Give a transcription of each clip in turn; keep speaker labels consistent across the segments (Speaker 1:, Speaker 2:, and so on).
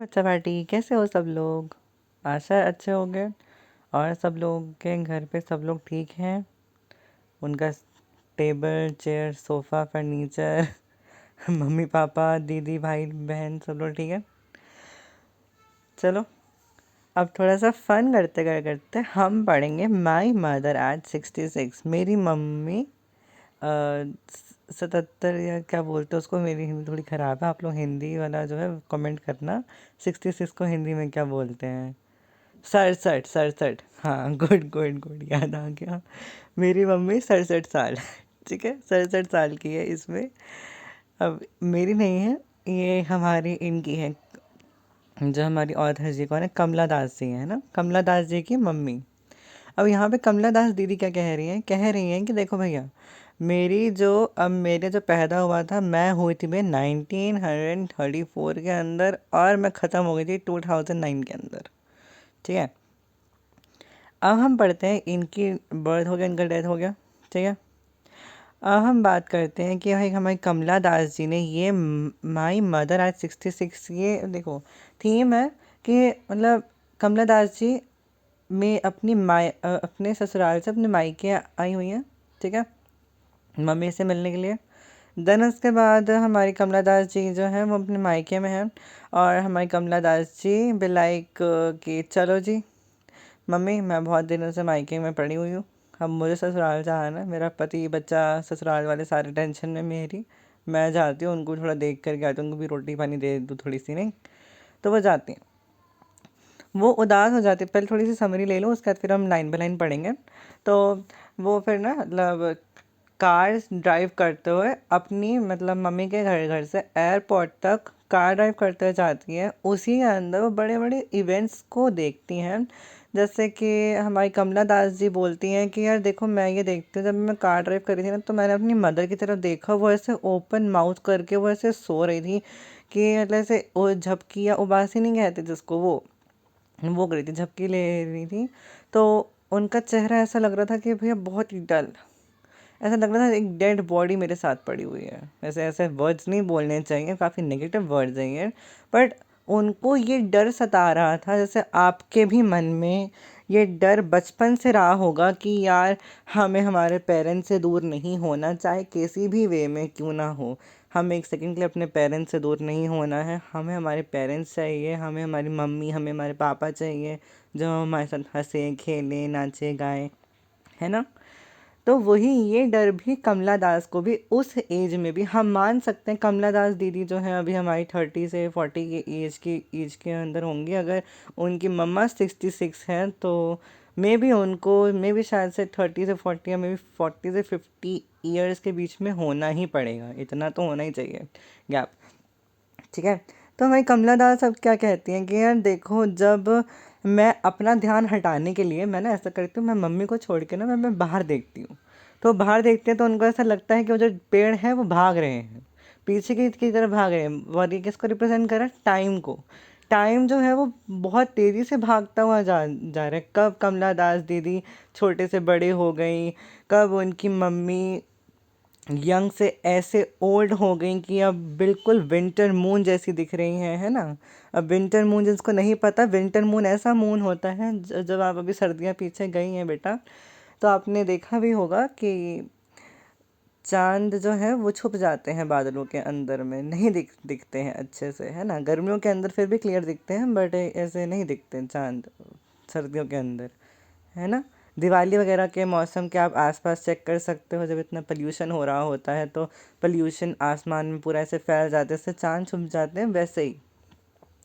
Speaker 1: बच्चा पार्टी कैसे हो सब लोग। आशा है अच्छे होंगे। और सब लोग के घर पे सब लोग ठीक हैं। उनका table chair sofa furniture mummy papa दीदी भाई बहन सब लोग ठीक है। चलो अब थोड़ा सा फन करते हम पढ़ेंगे माई मदर एट 66। मेरी मम्मी 77 या क्या बोलते हैं उसको। मेरी हिंदी थोड़ी ख़राब है, आप लोग हिंदी वाला जो है कमेंट करना। 66 को हिंदी में क्या बोलते हैं। 67 67, हाँ गुड गुड गुड, याद आ गया। मेरी मम्मी 67 साल ठीक है, 67 साल की है इसमें। अब मेरी नहीं है, ये हमारी इनकी है, जो हमारी ऑथर जी कौन है, कमला दास जी है ना, कमला दास जी की मम्मी। अब यहाँ पे कमला दास दीदी क्या कह रही हैं कि देखो भैया, मेरी जो अब मेरे जो पैदा हुआ था, मैं हुई थी भाई 1934 के अंदर, और मैं ख़त्म हो गई थी 2009 के अंदर। ठीक है। अब हम पढ़ते हैं इनकी बर्थ हो गया, इनका डेथ हो गया। ठीक है। अब हम बात करते हैं कि भाई हमारी कमला दास जी ने ये माई मदर आज 66, ये देखो थीम है कि मतलब कमला दास जी में अपने ससुराल से अपने मायके आई हुई हैं। ठीक है, मम्मी से मिलने के लिए। देन उसके बाद हमारी कमला दास जी जो हैं वो अपने मायके में हैं, और हमारी कमला दास जी बे लाइक कि चलो जी मम्मी, मैं बहुत दिनों से मायके में पड़ी हुई हूँ, अब मुझे ससुराल जाना है। मेरा पति बच्चा ससुराल वाले सारे टेंशन में मेरी, मैं जाती हूँ उनको थोड़ा देख करके आती हूँ, उनको भी रोटी पानी दे दूँ थोड़ी सी, नहीं तो वो जाती हैं। वो उदास हो जाती है। पहले थोड़ी सी समरी ले लो, उसके बाद फिर हम लाइन बाय लाइन पढ़ेंगे। तो वो फिर ना मतलब कार ड्राइव करते हुए अपनी मतलब मम्मी के घर से एयरपोर्ट तक कार ड्राइव करते हुए जाती है। उसी के अंदर वो बड़े बड़े इवेंट्स को देखती हैं। जैसे कि हमारी कमला दास जी बोलती हैं कि यार देखो, मैं ये देखती हूँ, जब मैं कार ड्राइव कर रही थी ना, तो मैंने अपनी मदर की तरफ देखा, वो ऐसे ओपन माउथ करके वो ऐसे सो रही थी कि मतलब ऐसे वो झपकी या उबासी नहीं कहते जिसको, वो करी थी, झपकी ले रही थी। तो उनका चेहरा ऐसा लग रहा था कि भैया बहुत ही डल, ऐसा लग रहा था एक डेड बॉडी मेरे साथ पड़ी हुई है। ऐसे ऐसे वर्ड्स नहीं बोलने चाहिए, काफ़ी नेगेटिव वर्ड्स हैं ये, बट उनको ये डर सता रहा था, जैसे आपके भी मन में ये डर बचपन से रहा होगा कि यार हमें हमारे पेरेंट्स से दूर नहीं होना, चाहे किसी भी वे में क्यों ना हो। हमें एक सेकंड के लिए अपने पेरेंट्स से दूर नहीं होना है, हमें हमारे पेरेंट्स चाहिए, हमें हमारी मम्मी हमें हमारे पापा चाहिए, जो हमारे साथ हंसे खेलें नाचे गाएं, है ना। तो वही ये डर भी कमला दास को भी उस एज में भी हम मान सकते हैं। कमला दास दीदी जो है अभी हमारी 30 से 40 के एज के अंदर होंगी। अगर उनकी मम्मा 66 हैं तो मे भी शायद से 30 से 40 या मे बी 40 से 50 ईयर्स के बीच में होना ही पड़ेगा, इतना तो होना ही चाहिए गैप। ठीक है। तो हमारी कमला दास अब क्या कहती हैं कि यार देखो, जब मैं अपना ध्यान हटाने के लिए मैं ना ऐसा करती हूँ, मैं मम्मी को छोड़ के ना मैं बाहर देखती हूँ। तो बाहर देखते हैं तो उनको ऐसा लगता है कि वो जो पेड़ हैं वो भाग रहे हैं, पीछे की तरफ भाग रहे हैं। और ये किसको रिप्रेजेंट कर रहा है, टाइम को। टाइम जो है वो बहुत तेज़ी से भागता हुआ जा रहा है। कब कमला दास दीदी छोटे से बड़े हो गई, कब उनकी मम्मी यंग से ऐसे ओल्ड हो गई कि अब बिल्कुल विंटर मून जैसी दिख रही हैं, है ना। अब विंटर मून जिसको नहीं पता, विंटर मून ऐसा मून होता है जब आप अभी सर्दियाँ पीछे गई हैं बेटा, तो आपने देखा भी होगा कि चांद जो है वो छुप जाते हैं बादलों के अंदर में, नहीं दिखते हैं अच्छे से, है ना। गर्मियों के अंदर फिर भी क्लियर दिखते हैं, बट ऐसे नहीं दिखते हैं चांद सर्दियों के अंदर, है ना। दिवाली वगैरह के मौसम के आप आसपास चेक कर सकते हो, जब इतना पोल्यूशन हो रहा होता है तो पोल्यूशन आसमान में पूरा ऐसे फैल जाते हैं, इससे चांद छुप जाते हैं। वैसे ही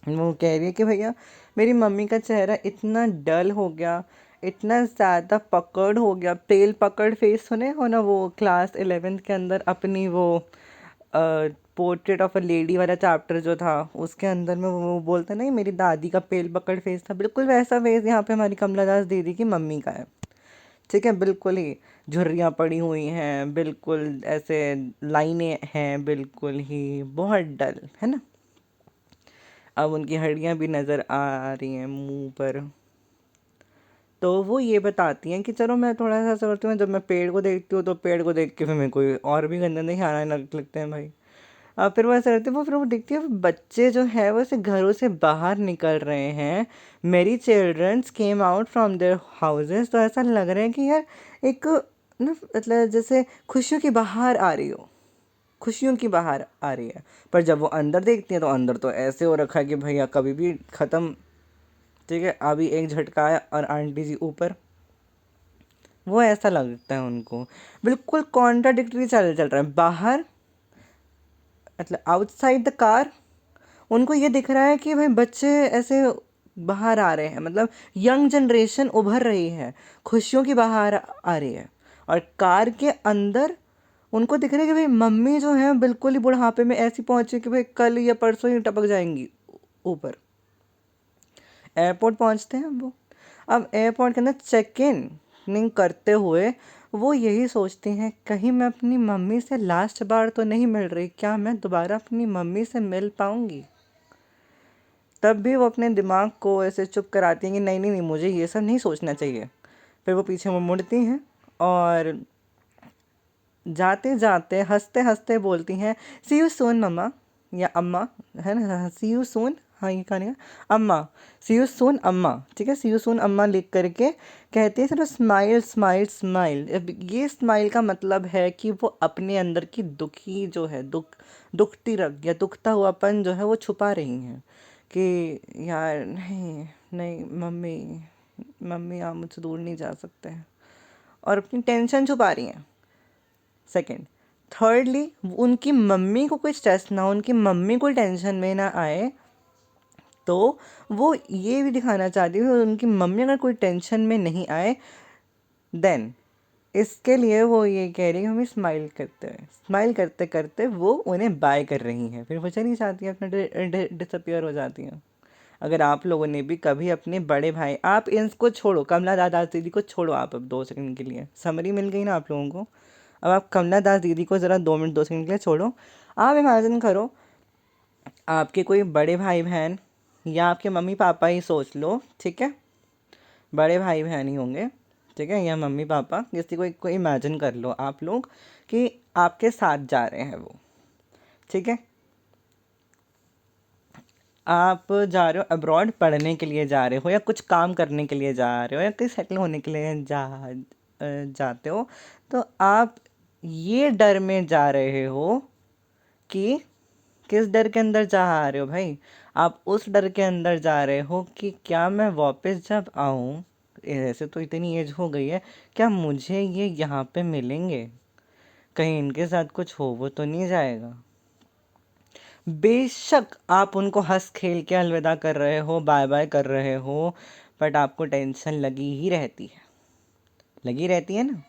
Speaker 1: वो कह रही है कि भैया मेरी मम्मी का चेहरा इतना डल हो गया, इतना ज़्यादा पकड़ हो गया, पेल पकड़ फेस सुने हो ना, वो क्लास 11th के अंदर अपनी वो पोर्ट्रेट ऑफ अ लेडी वाला चैप्टर जो था, उसके अंदर में वो बोलता नहीं मेरी दादी का पेल पकड़ फेस था, बिल्कुल वैसा फेस यहाँ पे हमारी कमला दास दीदी की मम्मी का है। ठीक है, बिल्कुल ही झुर्रियाँ पड़ी हुई हैं, बिल्कुल ऐसे लाइनें हैं, बिल्कुल ही बहुत डल, है ना। अब उनकी हड्डियाँ भी नज़र आ रही हैं मुंह पर। तो वो ये बताती हैं कि चलो मैं थोड़ा सा सोचती हूँ, जब मैं पेड़ को देखती हूँ तो पेड़ को देख के फिर मेरे को और भी गंदे ख्याल लगते हैं भाई। फिर वो ऐसा करती है, वो फिर वो देखती है बच्चे जो है वो ऐसे घरों से बाहर निकल रहे हैं, merry childrens came out from their houses. तो ऐसा लग रहा है कि यार एक ना मतलब जैसे खुशियों की बाहर आ रही हो, खुशियों की बाहर आ रही है। पर जब वो अंदर देखती है तो अंदर तो ऐसे हो रखा है कि भैया कभी भी ख़त्म, ठीक है, अभी एक झटका आया और आंटी जी ऊपर। वो ऐसा लगता है उनको, बिल्कुल कॉन्ट्राडिक्टरी चल रहा है। बाहर मतलब आउटसाइड द कार उनको ये दिख रहा है कि भाई बच्चे ऐसे बाहर आ रहे हैं, मतलब यंग जनरेशन उभर रही है, खुशियों की बाहर आ रही है। और कार के अंदर उनको दिख रहा है कि भाई मम्मी जो है बिल्कुल ही बुढ़ापे में ऐसी पहुंची कि भाई कल या परसों ही टपक जाएंगी ऊपर। एयरपोर्ट पहुंचते हैं वो। अब एयरपोर्ट के अंदर चेक इन करते हुए वो यही सोचती हैं, कहीं मैं अपनी मम्मी से लास्ट बार तो नहीं मिल रही, क्या मैं दोबारा अपनी मम्मी से मिल पाऊंगी। तब भी वो अपने दिमाग को ऐसे चुप कराती हैं कि नहीं नहीं नहीं, मुझे ये सब नहीं सोचना चाहिए। फिर वो पीछे मुड़ती हैं और जाते जाते हंसते हंसते बोलती हैं, सी यू सून मम्मा, या अम्मा, है ना, सी यू सून, हाँ ये कहानी है अम्मा, सी यू सून अम्मा, ठीक है, सी यू सून अम्मा लिख करके कहती है। सिर्फ स्माइल स्माइल स्माइल, ये स्माइल का मतलब है कि वो अपने अंदर की दुखी जो है दुखती रग या दुखता हुआपन जो है वो छुपा रही हैं कि यार नहीं नहीं मम्मी, मम्मी आप मुझसे दूर नहीं जा सकते हैं, और अपनी टेंशन छुपा रही हैं। सेकंड, थर्डली उनकी मम्मी को कोई स्ट्रेस ना हो, उनकी मम्मी कोई टेंशन में ना आए, तो वो ये भी दिखाना चाहती है उनकी मम्मी अगर कोई टेंशन में नहीं आए, देन इसके लिए वो ये कह रही है हमें स्माइल करते हुए, स्माइल करते करते वो उन्हें बाय कर रही हैं, फिर वो चली जाती है, अपना डिसअपियर हो जाती हैं। अगर आप लोगों ने भी कभी अपने बड़े भाई, आप इनको छोड़ो, कमला दास दीदी को छोड़ो, आप अब 2 सेकंड के लिए समरी मिल गई ना आप लोगों को। अब आप कमला दास दीदी को ज़रा 2 मिनट 2 सेकंड के लिए छोड़ो। आप इमेजिन करो आपके कोई बड़े भाई बहन या आपके मम्मी पापा ही सोच लो, ठीक है, बड़े भाई बहन ही होंगे, ठीक है, या मम्मी पापा, किसी को इमेजिन कर लो आप लोग कि आपके साथ जा रहे हैं वो, ठीक है, आप जा रहे हो अब्रॉड, पढ़ने के लिए जा रहे हो या कुछ काम करने के लिए जा रहे हो या कहीं सेटल होने के लिए जाते हो, तो आप ये डर में जा रहे हो कि किस डर के अंदर जा रहे हो भाई, आप उस डर के अंदर जा रहे हो कि क्या मैं वापस जब आऊँ, ऐसे तो इतनी एज हो गई है, क्या मुझे ये यहाँ पे मिलेंगे, कहीं इनके साथ कुछ हो वो तो नहीं जाएगा। बेशक आप उनको हंस खेल के अलविदा कर रहे हो, बाय बाय कर रहे हो, बट आपको टेंशन लगी ही रहती है, लगी रहती है ना।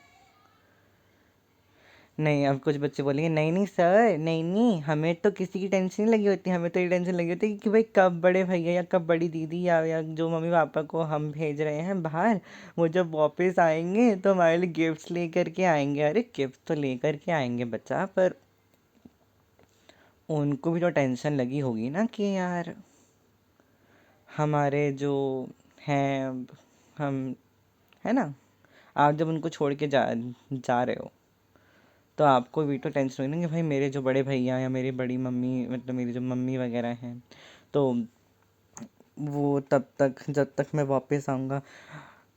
Speaker 1: नहीं, अब कुछ बच्चे बोलेंगे नहीं नहीं सर, नहीं नहीं, हमें तो किसी की टेंशन नहीं लगी होती, हमें तो ये टेंशन लगी होती है कि भाई कब बड़े भैया या कब बड़ी दीदी या जो मम्मी पापा को हम भेज रहे हैं बाहर, वो जब वापस आएंगे तो हमारे लिए गिफ्ट्स लेकर के आएंगे। अरे गिफ्ट तो लेकर के आएंगे बच्चा, पर उनको भी तो टेंशन लगी होगी ना कि यार हमारे जो हैं, हम, है ना, आप जब उनको छोड़ के जा जा रहे हो तो आपको भी तो टेंशन होगी ना कि भाई मेरे जो बड़े भैया या मेरी बड़ी मम्मी, मतलब मेरी जो मम्मी वगैरह हैं, तो वो तब तक जब तक मैं वापस आऊँगा,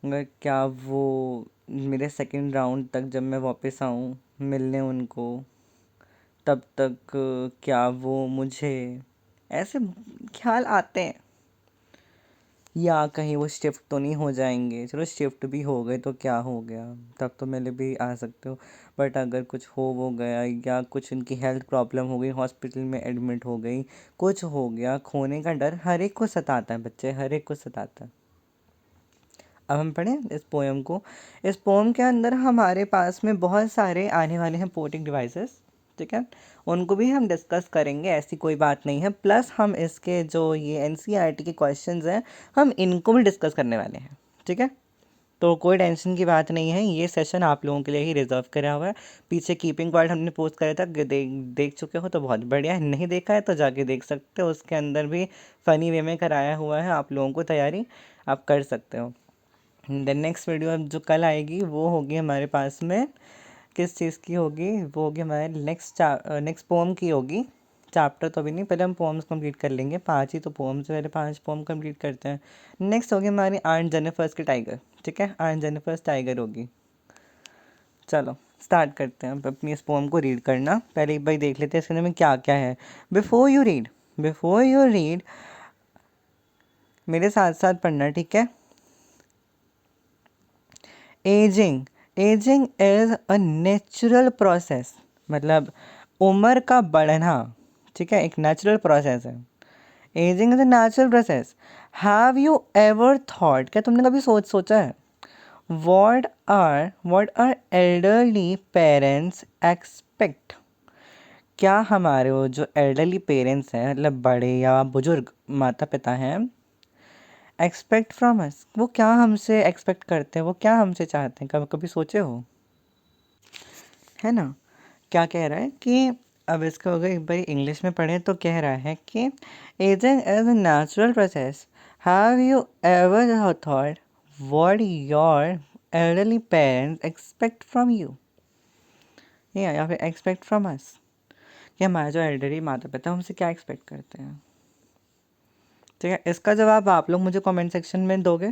Speaker 1: मगर क्या वो मेरे सेकंड राउंड तक जब मैं वापस आऊँ मिलने उनको, तब तक क्या वो मुझे, ऐसे ख्याल आते हैं। या कहीं वो शिफ्ट तो नहीं हो जाएंगे, चलो शिफ्ट भी हो गए तो क्या हो गया, तब तो मिले भी आ सकते हो, बट अगर कुछ हो गया या कुछ उनकी हेल्थ प्रॉब्लम हो गई, हॉस्पिटल में एडमिट हो गई, कुछ हो गया, खोने का डर हर एक को सताता है बच्चे, हर एक को सताता है। अब हम पढ़ें इस पोएम को। इस पोएम के अंदर हमारे पास में बहुत सारे आने वाले हैं पोएटिक डिवाइसेस, ठीक है, उनको भी हम डिस्कस करेंगे, ऐसी कोई बात नहीं है। प्लस हम इसके जो ये एनसीईआरटी के क्वेश्चंस हैं हम इनको भी डिस्कस करने वाले हैं, ठीक है, तो कोई टेंशन की बात नहीं है, ये सेशन आप लोगों के लिए ही रिजर्व करा हुआ है। पीछे कीपिंग पॉइंट हमने पोस्ट करा था, देख चुके हो तो बहुत बढ़िया है, नहीं देखा है तो जाके देख सकते हो, उसके अंदर भी फ़नी वे में कराया हुआ है, आप लोगों को तैयारी आप कर सकते हो। देन नेक्स्ट वीडियो अब जो कल आएगी वो होगी हमारे पास में किस चीज़ की होगी, वो होगी हमारे नेक्स्ट पोम की होगी, चैप्टर तो अभी नहीं, पहले हम पोम्स कंप्लीट कर लेंगे, 5 ही तो पोम्स, पहले 5 पोम कंप्लीट करते हैं। नेक्स्ट होगी हमारी आर्ट जेनिफर्स की टाइगर, ठीक है, आर्ट जेनिफर्स टाइगर होगी। चलो स्टार्ट करते हैं, अब अपनी इस पोम को रीड करना। पहले एक बार देख लेते हैं इसके अंदर में क्या क्या है। बिफोर यू रीड मेरे साथ साथ पढ़ना, ठीक है। Ageing ageing is a natural process, मतलब उम्र का बढ़ना, ठीक है, एक नेचुरल प्रोसेस है। Ageing is a natural process. Have you ever thought, क्या तुमने कभी सोचा है, what are elderly parents expect, क्या हमारे वो जो एल्डरली पेरेंट्स हैं, मतलब बड़े या बुजुर्ग माता पिता हैं, एक्सपेक्ट फ्रॉम अस, वो क्या हमसे एक्सपेक्ट करते हैं, वो क्या हमसे चाहते हैं, कभी कभी सोचे हो, है ना। क्या कह रहा है कि अब इसको अगर एक बार इंग्लिश में पढ़ें तो कह रहा है कि ageing is a natural process, have you ever thought what your elderly parents expect from you, या फिर expect from us, कि हमारे जो एल्डरली माता पिता हमसे क्या एक्सपेक्ट करते हैं, ठीक है। इसका जवाब आप लोग मुझे कमेंट सेक्शन में दोगे।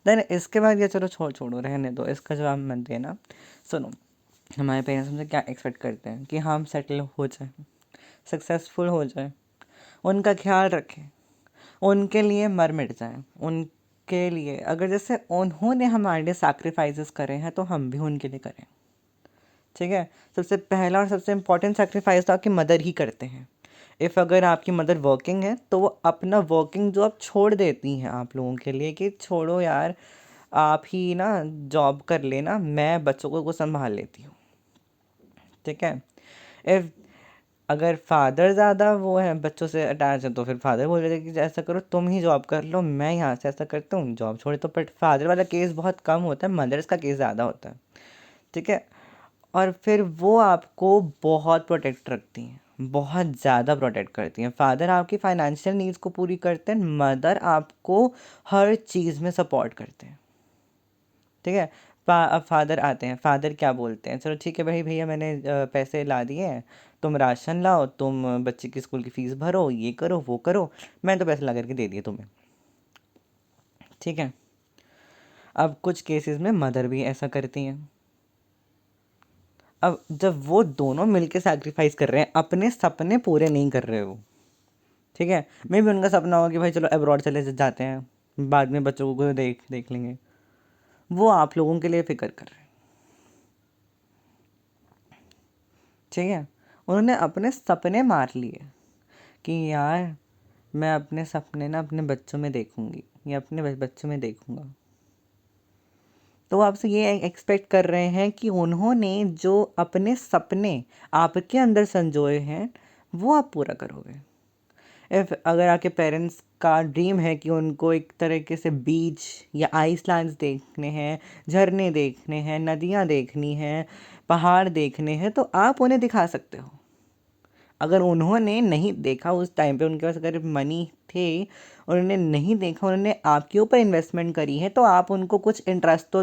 Speaker 1: देन इसके बाद ये चलो छोड़ो रहने दो, इसका जवाब मत देना। सुनो, हमारे पेरेंट्स हमसे क्या एक्सपेक्ट करते हैं, कि हम सेटल हो जाए, सक्सेसफुल हो जाए, उनका ख्याल रखें, उनके लिए मर मिट जाए, उनके लिए अगर जैसे उन्होंने हमारे लिए सैक्रिफाइसेस करे हैं तो हम भी उनके लिए करें, ठीक है। सबसे पहला और सबसे इम्पॉर्टेंट सैक्रिफाइस तो आपकी मदर ही करते हैं। इफ़ अगर आपकी मदर वर्किंग है तो वो अपना वर्किंग जॉब छोड़ देती हैं आप लोगों के लिए, कि छोड़ो यार आप ही ना जॉब कर लेना, मैं बच्चों को संभाल लेती हूँ, ठीक है। इफ़ अगर फादर ज़्यादा वो है बच्चों से अटैच है तो फिर फादर बोल रहे थे कि ऐसा करो तुम ही जॉब कर लो, मैं यहाँ से ऐसा करता हूँ जॉब छोड़े, तो बट फादर वाला केस बहुत कम होता है, मदर्स का केस ज़्यादा होता है, ठीक है। और फिर वो आपको बहुत प्रोटेक्ट रखती हैं, बहुत ज़्यादा प्रोटेक्ट करती हैं। फादर आपकी फाइनेंशियल नीड्स को पूरी करते हैं, मदर आपको हर चीज़ में सपोर्ट करते हैं, ठीक है। अब फादर आते हैं, फादर क्या बोलते हैं, चलो ठीक है भाई भैया मैंने पैसे ला दिए हैं, तुम राशन लाओ, तुम बच्चे की स्कूल की फ़ीस भरो, ये करो वो करो, मैं तो पैसे ला करके दे दिए तुम्हें, ठीक है। अब कुछ केसेस में मदर भी ऐसा करती हैं। अब जब वो दोनों मिलके सैक्रिफाइस कर रहे हैं, अपने सपने पूरे नहीं कर रहे हो, ठीक है, मे भी उनका सपना होगा कि भाई चलो अब्रॉड चले जाते हैं, बाद में बच्चों को देख देख लेंगे, वो आप लोगों के लिए फिक्र कर रहे हैं, ठीक है। उन्होंने अपने सपने मार लिए कि यार मैं अपने सपने ना अपने बच्चों में देखूंगी या अपने बच्चों में देखूंगा, तो वो आपसे ये एक्सपेक्ट कर रहे हैं कि उन्होंने जो अपने सपने आपके अंदर संजोए हैं वो आप पूरा करोगे। इफ़ अगर आपके पेरेंट्स का ड्रीम है कि उनको एक तरीके से बीच या आइसलैंड्स देखने हैं, झरने देखने हैं, नदियाँ देखनी हैं, पहाड़ देखने हैं, तो आप उन्हें दिखा सकते हो। अगर उन्होंने नहीं देखा उस टाइम पे, उनके पास अगर मनी थे, उन्होंने नहीं देखा, उन्होंने आपके ऊपर इन्वेस्टमेंट करी है, तो आप उनको कुछ इंटरेस्ट तो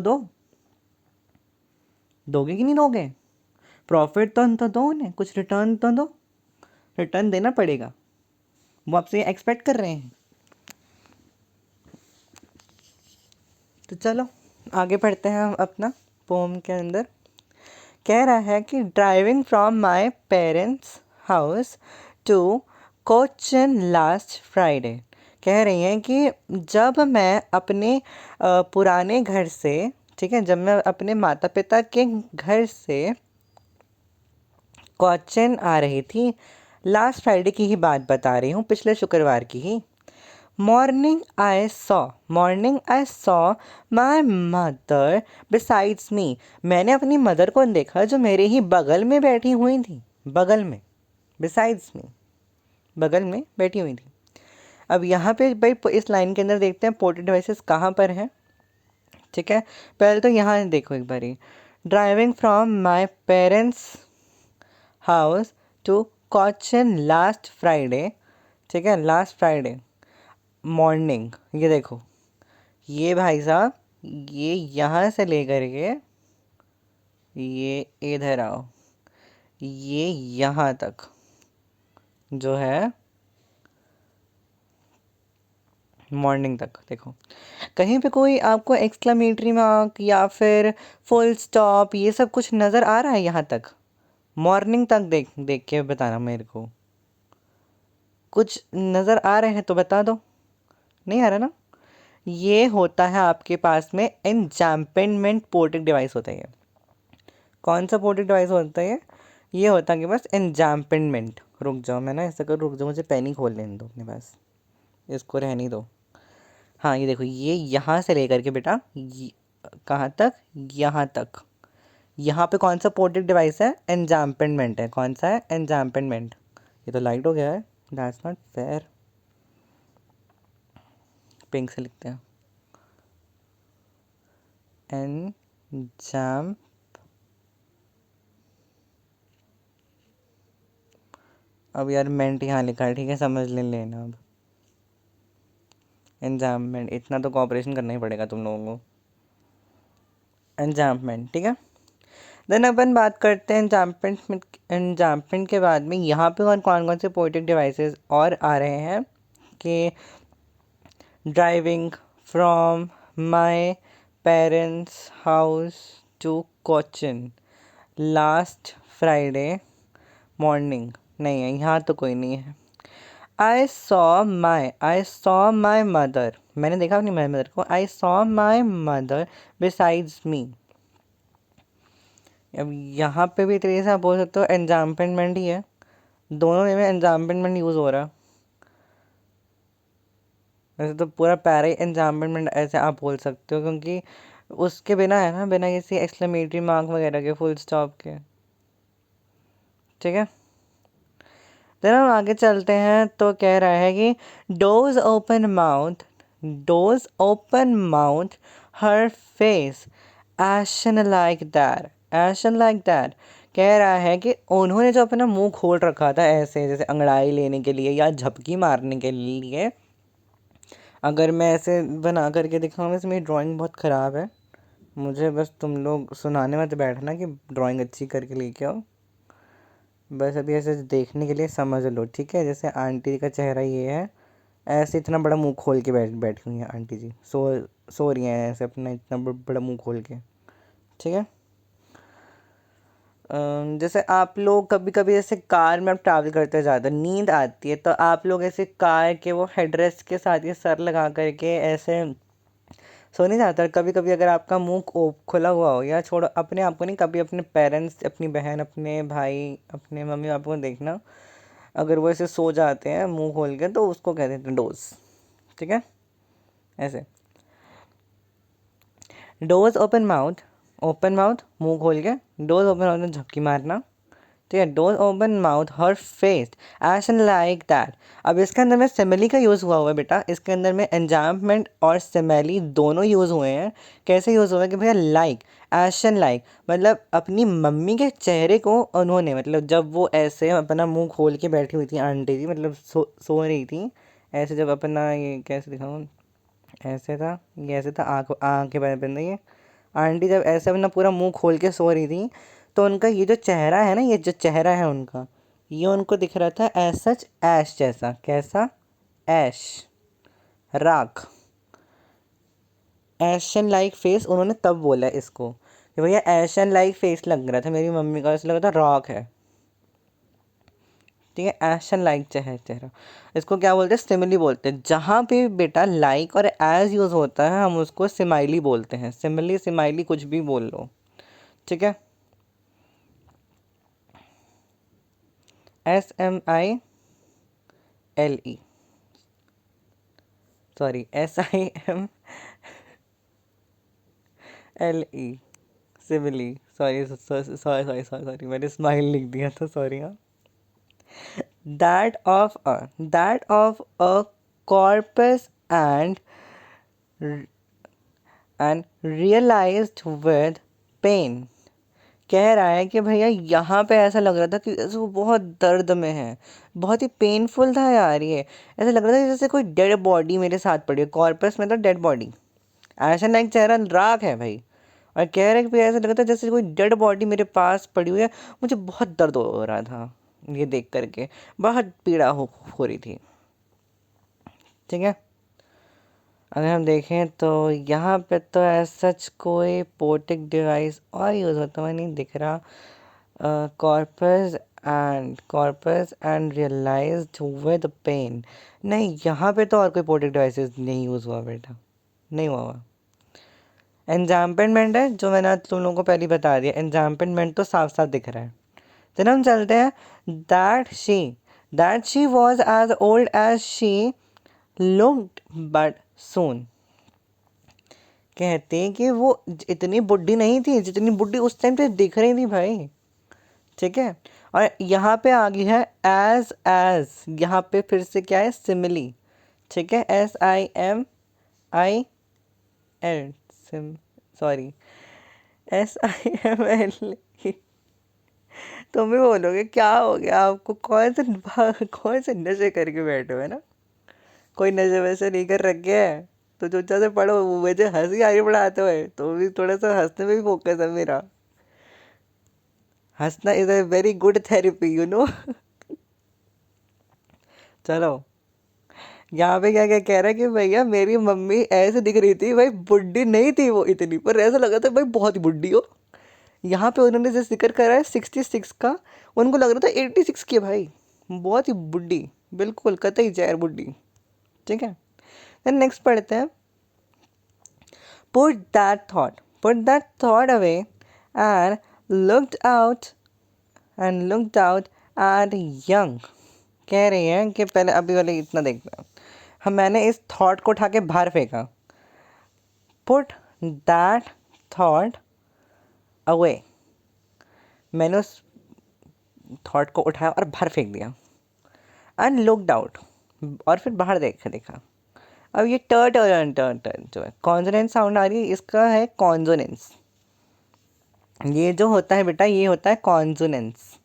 Speaker 1: दोगे कि नहीं दोगे, प्रॉफिट तो दो उन्हें, कुछ रिटर्न तो दो, रिटर्न देना पड़ेगा, वो आपसे एक्सपेक्ट कर रहे हैं। तो चलो आगे पढ़ते हैं हम अपना पोम के अंदर। कह रहा है कि driving from my parents house to Cochin last Friday, कह रही हैं कि जब मैं अपने पुराने घर से, ठीक है, जब मैं अपने माता पिता के घर से कोचिन आ रही थी, लास्ट फ्राइडे की ही बात बता रही हूँ, पिछले शुक्रवार की ही, morning I saw my mother besides me, मैंने अपनी मदर को देखा जो मेरे ही बगल में बैठी हुई थी, बगल में, बिसाइड्स मी, बगल में बैठी हुई थी। अब यहाँ पे भाई इस लाइन के अंदर देखते हैं पोर्ट्रेट डिवाइसेस कहाँ पर हैं, ठीक है। पहले तो यहाँ देखो एक बारी, driving from my parents house to Cochin last Friday, ठीक है, लास्ट फ्राइडे मॉर्निंग, ये देखो, ये भाई साहब, ये यहाँ से लेकर के ये इधर आओ, ये यहाँ तक, जो है मॉर्निंग तक। देखो कहीं पे कोई आपको एक्सक्लेमेटरी मार्क या फिर फुल स्टॉप ये सब कुछ नज़र आ रहा है यहाँ तक? मॉर्निंग तक देख देख के बताना मेरे को। कुछ नज़र आ रहे हैं तो बता दो। नहीं आ रहा ना? ये होता है आपके पास में एनजैम्पमेंट पोर्टिक डिवाइस होता है ये। कौन सा पोर्टिक डिवाइस होता है ये होता है कि बस एनजैम्पमेंट। रुक जाओ, मैं ना ऐसा कर, रुक जाओ, मुझे पेन ही खोल लेने दो अपने पास, इसको रहने दो। हाँ ये देखो, ये यहाँ से लेकर के बेटा कहाँ तक? यहाँ तक। यहाँ पे कौन सा पोर्टिक डिवाइस है? एनजैम्पमेंट है। कौन सा है? एनजैम्पमेंट। ये तो लाइट हो गया है, दैट्स नॉट फेयर। पिंक से लिखते हैं, एनजैम, अब यार मेंट यहाँ लिखा है, ठीक है समझ ले लेना। अब एनजैम्पमेंट, इतना तो कोऑपरेशन करना ही पड़ेगा तुम लोगों को। एनजैम्पमेंट, ठीक है। देन अपन बात करते हैं एनजैम्पमेंट। एनजैम्पमेंट के बाद में यहाँ पे और कौन कौन से पोर्टिक डिवाइसेस और आ रहे हैं कि driving from my parents house to Cochin last Friday morning. नहीं है यहाँ तो कोई नहीं है। आई सॉ माई मदर, मैंने देखा अपनी मदर को। I saw my mother besides me. अब यहाँ पे भी तरीके से आप बोल सकते हो एनजाम्पमेंट ही है, दोनों में एनजाम्पमेंट यूज़ हो रहा है। वैसे तो पूरा पैरा ही एनजाम्पमेंट ऐसे आप बोल सकते हो, क्योंकि उसके बिना है ना, बिना किसी एक्सक्लेमेटरी मार्क वगैरह के, फुल स्टॉप के। ठीक है, देन हम आगे चलते हैं तो कह रहा है कि dose open mouth, dose open mouth her face ation like that, ation like that. कह रहा है कि उन्होंने जो अपना मुंह खोल रखा था ऐसे, जैसे अंगड़ाई लेने के लिए या झपकी मारने के लिए। अगर मैं ऐसे बना करके दिखाऊँ, वैसे मेरी ड्राइंग बहुत ख़राब है, मुझे बस तुम लोग सुनाने मत बैठना कि ड्राइंग अच्छी करके लेके आओ। बस अभी ऐसे देखने के लिए समझ लो, ठीक है। जैसे आंटी का चेहरा ये है, ऐसे इतना बड़ा मुंह खोल के बैठी हुई हैं आंटी जी, सो रही हैं ऐसे अपना इतना बड़ा मुंह खोल के, ठीक है। जैसे आप लोग कभी कभी जैसे कार में आप ट्रैवल करते ज़्यादा नींद आती है, तो आप लोग ऐसे कार के वो हेडरेस्ट के साथ ये सर लगा करके ऐसे सो नहीं जाता। कभी कभी अगर आपका मुंह खुला हुआ हो, या छोड़ो अपने आप को नहीं, कभी अपने पेरेंट्स, अपनी बहन, अपने भाई, अपने मम्मी पापा को देखना, अगर वो ऐसे सो जाते हैं मुंह खोल के, तो उसको कहते हैं डोज, ठीक है। ऐसे dose open mouth, open mouth मुंह खोल के, डोज ओपन माउथ में झपकी मारना, ठीक है। Dose open mouth her face ation like that. अब इसके अंदर में सिमिली का यूज़ हुआ है बेटा, इसके अंदर में एंजाम्पमेंट और सिमिली दोनों यूज़ हुए हैं। कैसे यूज़ हुआ है कि भैया लाइक, एशन लाइक, मतलब अपनी मम्मी के चेहरे को उन्होंने, मतलब जब वो ऐसे अपना मुंह खोल के बैठी हुई थी आंटी जी, मतलब सो रही थी ऐसे, जब अपना ये कैसे दिखाऊँ, ऐसे था, ये ऐसे था, आँखें बंद बंद, ये आंटी जब ऐसे अपना पूरा मुंह खोल के सो रही थी, तो उनका ये जो चेहरा है ना, ये जो चेहरा है उनका, ये उनको दिख रहा था एज सच ऐश जैसा। कैसा? ऐश, राख, एशन लाइक फेस। उन्होंने तब बोला इसको कि भैया एशन लाइक फेस लग रहा था मेरी मम्मी का, ऐसा लग रहा था राख है, ठीक है। एशन लाइक चेहरा, इसको क्या बोलते हैं? सिमिली बोलते हैं। जहाँ पे बेटा लाइक और एज यूज़ होता है, हम उसको सिमाइली बोलते हैं। सिमिली, सिमाइली कुछ भी बोल लो, ठीक है। SMILE, sorry SIMLE, simile, sorry sorry sorry sorry sorry, मैंने स्माइल लिख दिया था, सॉरी। हाँ, that of a corpse and realised with pain. कह रहा है कि भैया यहाँ पे ऐसा लग रहा था कि जैसे वो बहुत दर्द में है, बहुत ही पेनफुल था यार ये। ऐसा लग रहा था जैसे कोई डेड बॉडी मेरे साथ पड़ी है। कॉर्पस में तो डेड बॉडी, ऐसा लाइक चेहरा राख है भाई, और कह रहे हैं कि भैया ऐसा लग रहा था जैसे कोई डेड बॉडी मेरे पास पड़ी हुई है, मुझे बहुत दर्द हो रहा था। ये देख करके बहुत पीड़ा हो रही थी। ठीक है, अगर हम देखें तो यहाँ पे तो ऐसा सच कोई पोटिक डिवाइस और यूज़ होता हुआ नहीं दिख रहा। Corpse and realised with pain. नहीं, यहाँ पे तो और कोई पोटिक डिवाइसेस नहीं यूज़ हुआ बेटा, नहीं हुआ। एन्जाम्पमेंट है जो मैंने आज तुम लोगों को पहले ही बता दिया, एन्जाम्पमेंट तो साफ साफ दिख रहा है। चलो हम चलते हैं। That she was as old as she looked but soon. कहते हैं कि वो इतनी बुढ़ी नहीं थी जितनी बुढ़ी उस टाइम पे दिख रही थी भाई। ठीक है, और यहाँ पे आ गई है एज यहाँ पे फिर से क्या है, सिमिली। ठीक है, SIMIL, सॉरी, SIML। तुम भी बोलोगे क्या हो गया आपको, कौन से नशे करके बैठे हो, है ना? कोई नशे वैसे नहीं कर रखे है तो चुपचाप से पढ़ो। मुझे हंसी आ रही पढ़ाते हुए, तो भी थोड़ा सा हंसने में भी फोकस है मेरा। हंसना is a very good therapy, you know. चलो, यहाँ पे क्या क्या कह रहा है कि भैया मेरी मम्मी ऐसे दिख रही थी भाई, बुढ़ी नहीं थी वो इतनी, पर ऐसा लगा था भाई बहुत ही बुढ़ी हो। यहाँ पे उन्होंने जो जिक्र करा है 66 का, उनको लग रहा था 86 की है भाई, बहुत ही बुढ़ी, बिल्कुल कतई जहर बुढ़ी। ठीक है, देन नेक्स्ट पढ़ते हैं। Put that thought away and looked out at young। कह रही हैं कि पहले अभी वाले इतना देखना, हम मैंने इस थॉट को उठा के बाहर फेंका। पुट दैट थॉट अवे, मैंने उस थॉट को उठाया और बाहर फेंक दिया। एंड लुकड आउट, और फिर बाहर देखा। अब ये टर्न जो है कॉन्सोनेंट साउंड आ रही है, इसका है कॉन्सोनेंस। ये जो होता है बेटा, ये होता है कॉन्सोनेंस।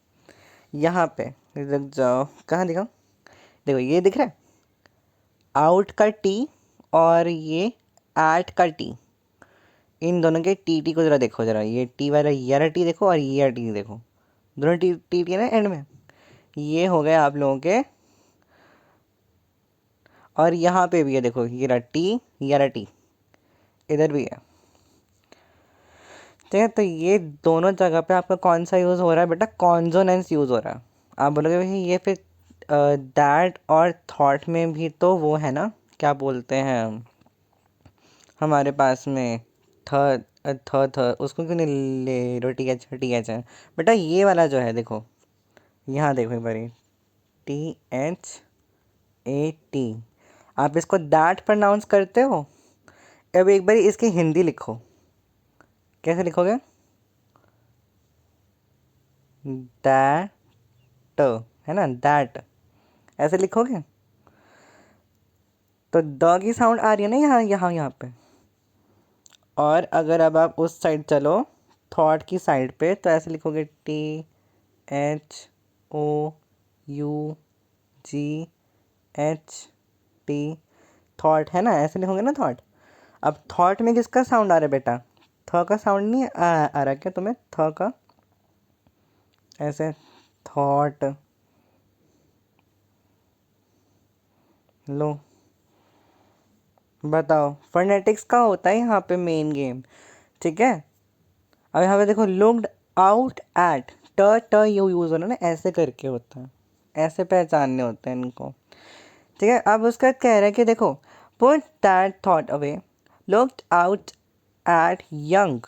Speaker 1: यहाँ पे रुक जाओ, कहाँ दिखाऊं, देखो ये दिख रहा है, आउट का टी और ये एट का टी, इन दोनों के टी को ज़रा देखो, ज़रा ये टी वाला ये वाला टी देखो और ये वाला टी देखो, दोनों टी है ना एंड में। ये हो गए आप लोगों के, और यहाँ पे भी है देखो, ये रहा टी, ये रहा टी, इधर भी है। ठीक है, तो ये दोनों जगह पे आपका कौन सा यूज़ हो रहा है बेटा, कॉन्सोनेंस यूज़ हो रहा है। आप बोलोगे भाई ये फिर दैट और थॉट में भी तो वो है ना, क्या बोलते हैं हमारे पास में, थ उसको क्यों नहीं ले रो, TH बेटा, ये वाला जो है देखो, यहाँ देखो एक बारी, THAT, आप इसको दैट प्रोनाउंस करते हो। अब एक बारी इसकी हिंदी लिखो, कैसे लिखोगे, दैट, है ना, दैट, ऐसे लिखोगे तो द की साउंड आ रही है ना यहाँ पे। और अगर अब आप उस साइड चलो, थॉट की साइड पे, तो ऐसे लिखोगे THOUGH, थॉट, है ना, ऐसे लिखोगे ना थॉट। अब थॉट में किसका साउंड आ रहा है बेटा, थ का साउंड नहीं आ रहा क्या तुम्हें, थ का, ऐसे थॉट, लो बताओ, फोनेटिक्स का होता है यहाँ पे मेन गेम। ठीक है, अब यहाँ पे देखो, लुक्ड आउट एट, ट यू यूज़ होना ना, ऐसे करके होता है, ऐसे पहचानने होते हैं इनको। ठीक है, अब उसका बाद कह रहा है कि देखो, put that thought away, looked out at young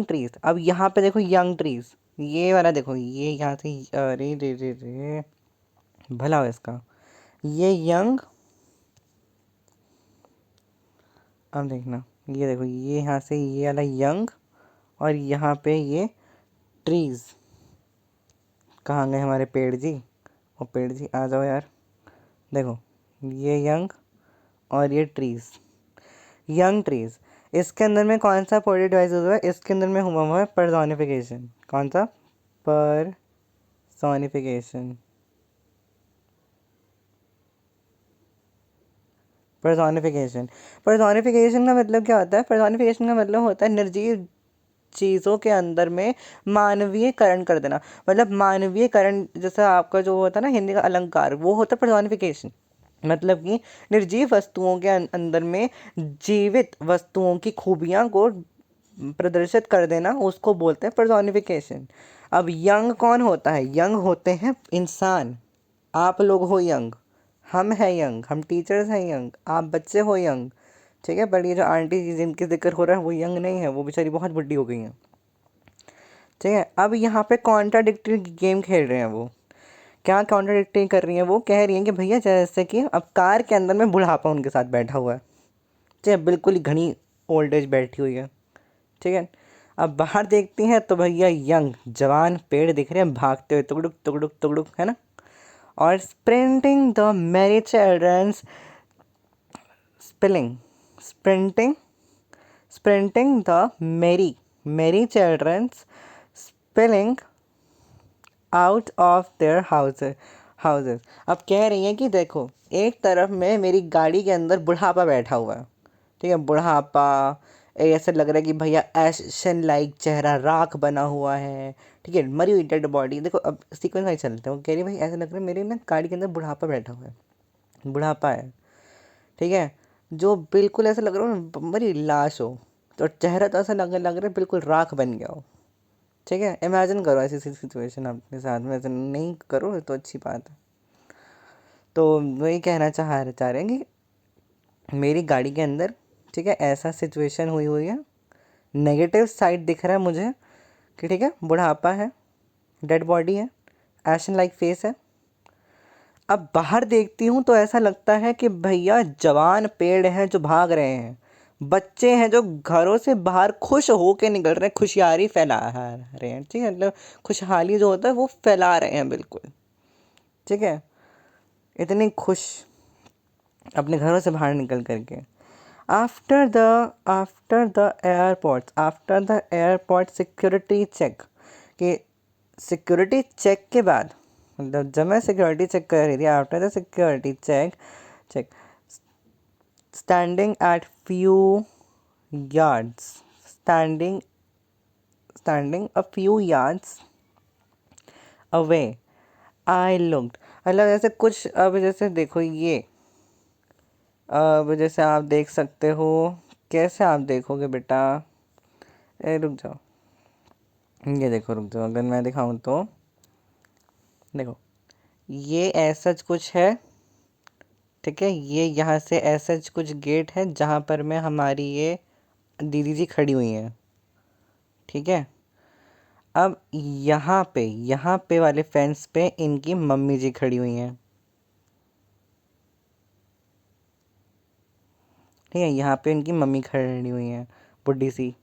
Speaker 1: trees. अब यहाँ पे देखो यंग ट्रीज, ये वाला देखो, ये यहाँ से, अरे रे रे रे, भला हो इसका, ये यंग, अब देखना, ये देखो, ये यहाँ से ये वाला यंग, और यहाँ पे ये ट्रीज। कहाँ गए हमारे पेड़ जी, वो पेड़ जी आ जाओ यार, देखो ये यंग और ये ट्रीज, यंग ट्रीज। इसके अंदर में कौन सा पोएटिक डिवाइस हुआ है, इसके अंदर में हुआ है पर्सोनिफिकेशन। कौन सा, पर्सोनिफिकेशन। पर्सोनिफिकेशन पर्सोनिफिकेशन का मतलब क्या होता है, पर्सोनिफिकेशन का मतलब होता है निर्जीव चीज़ों के अंदर में मानवीयकरण कर देना। मतलब मानवीयकरण, जैसे आपका जो होता है ना हिंदी का अलंकार, वो होता है पर्सोनिफिकेशन। मतलब कि निर्जीव वस्तुओं के अंदर में जीवित वस्तुओं की खूबियां को प्रदर्शित कर देना, उसको बोलते हैं पर्सोनिफिकेशन। अब यंग कौन होता है? यंग होते हैं इंसान। आप लोग हो यंग, हम हैं यंग, हम टीचर्स हैं यंग, आप बच्चे हो यंग, ठीक है। बट ये जो आंटी जिनकी जिक्र हो रहा है वो यंग नहीं है, वो बेचारी बहुत बुढ़ी हो गई हैं, ठीक है। अब यहाँ पे कॉन्ट्राडिक्टरी गेम खेल रहे हैं वो। क्या कॉन्ट्राडिक्टरी कर रही हैं? वो कह रही हैं कि भैया जैसे कि अब कार के अंदर में बुढ़ापा उनके साथ बैठा हुआ है, ठीक है, बिल्कुल ही घनी ओल्ड एज बैठी हुई है, ठीक है। अब बाहर देखती हैं तो भैया यंग जवान पेड़ दिख रहे हैं भागते हुए, तुगड़ुक तुगड़ुक तुगड़ुक, है ना। और sprinting the merry childrens, spilling, sprinting, sprinting the merry merry childrens, spilling out of their houses. अब कह रही हैं कि देखो, एक तरफ में मेरी गाड़ी के अंदर बुढ़ापा बैठा हुआ है, ठीक है, बुढ़ापा, ऐसे लग रहा है कि भैया एशन लाइक चेहरा, राख बना हुआ है, ठीक है, मरी हुई डेड बॉडी। देखो अब सीक्वेंस वाइज चलते हैं। वो कह रही है भाई ऐसा लग रहा है मेरी ना गाड़ी के अंदर बुढ़ापा बैठा हुआ है, बुढ़ापा है, ठीक है, जो बिल्कुल ऐसा लग रहा है मरी लाश हो, तो चेहरा तो ऐसा लग रहा है बिल्कुल राख बन गया हो, ठीक है। इमेजिन करो ऐसी सिचुएशन अपने साथ में, ऐसा नहीं करो तो अच्छी बात है। तो वही कहना चाह रहे हैं कि मेरी गाड़ी के अंदर, ठीक है, ऐसा सिचुएशन हुई हुई है, नेगेटिव साइड दिख रहा है मुझे कि ठीक है बुढ़ापा है, डेड बॉडी है, एशन लाइक फेस है। अब बाहर देखती हूँ तो ऐसा लगता है कि भैया जवान पेड़ हैं जो भाग रहे हैं, बच्चे हैं जो घरों से बाहर खुश होके निकल रहे हैं, खुशहाली फैला रहे हैं, ठीक है, मतलब खुशहाली जो होता है वो फैला रहे हैं बिल्कुल, ठीक है, इतनी खुश अपने घरों से बाहर निकल करके। After the after the airport security check, कि सिक्योरिटी चेक के बाद, मतलब जब मैं सिक्योरिटी चेक कर रही थी, after the security check standing at few yards, standing standing a few yards away, I looked, मतलब जैसे कुछ, अब जैसे देखो ये, अब जैसे आप देख सकते हो, कैसे आप देखोगे बेटा, रुक जाओ, ये देखो, रुक जाओ, अगर मैं दिखाऊं तो देखो, ये ऐसा कुछ है, ठीक है, ये यहाँ से ऐसा कुछ गेट है जहाँ पर मैं हमारी ये दीदी जी खड़ी हुई हैं, ठीक है। अब यहाँ पे वाले फेंस पे इनकी मम्मी जी खड़ी हुई हैं, ठीक है, यहाँ पे इनकी मम्मी खड़ी हुई हैं, बुढ़ी सी,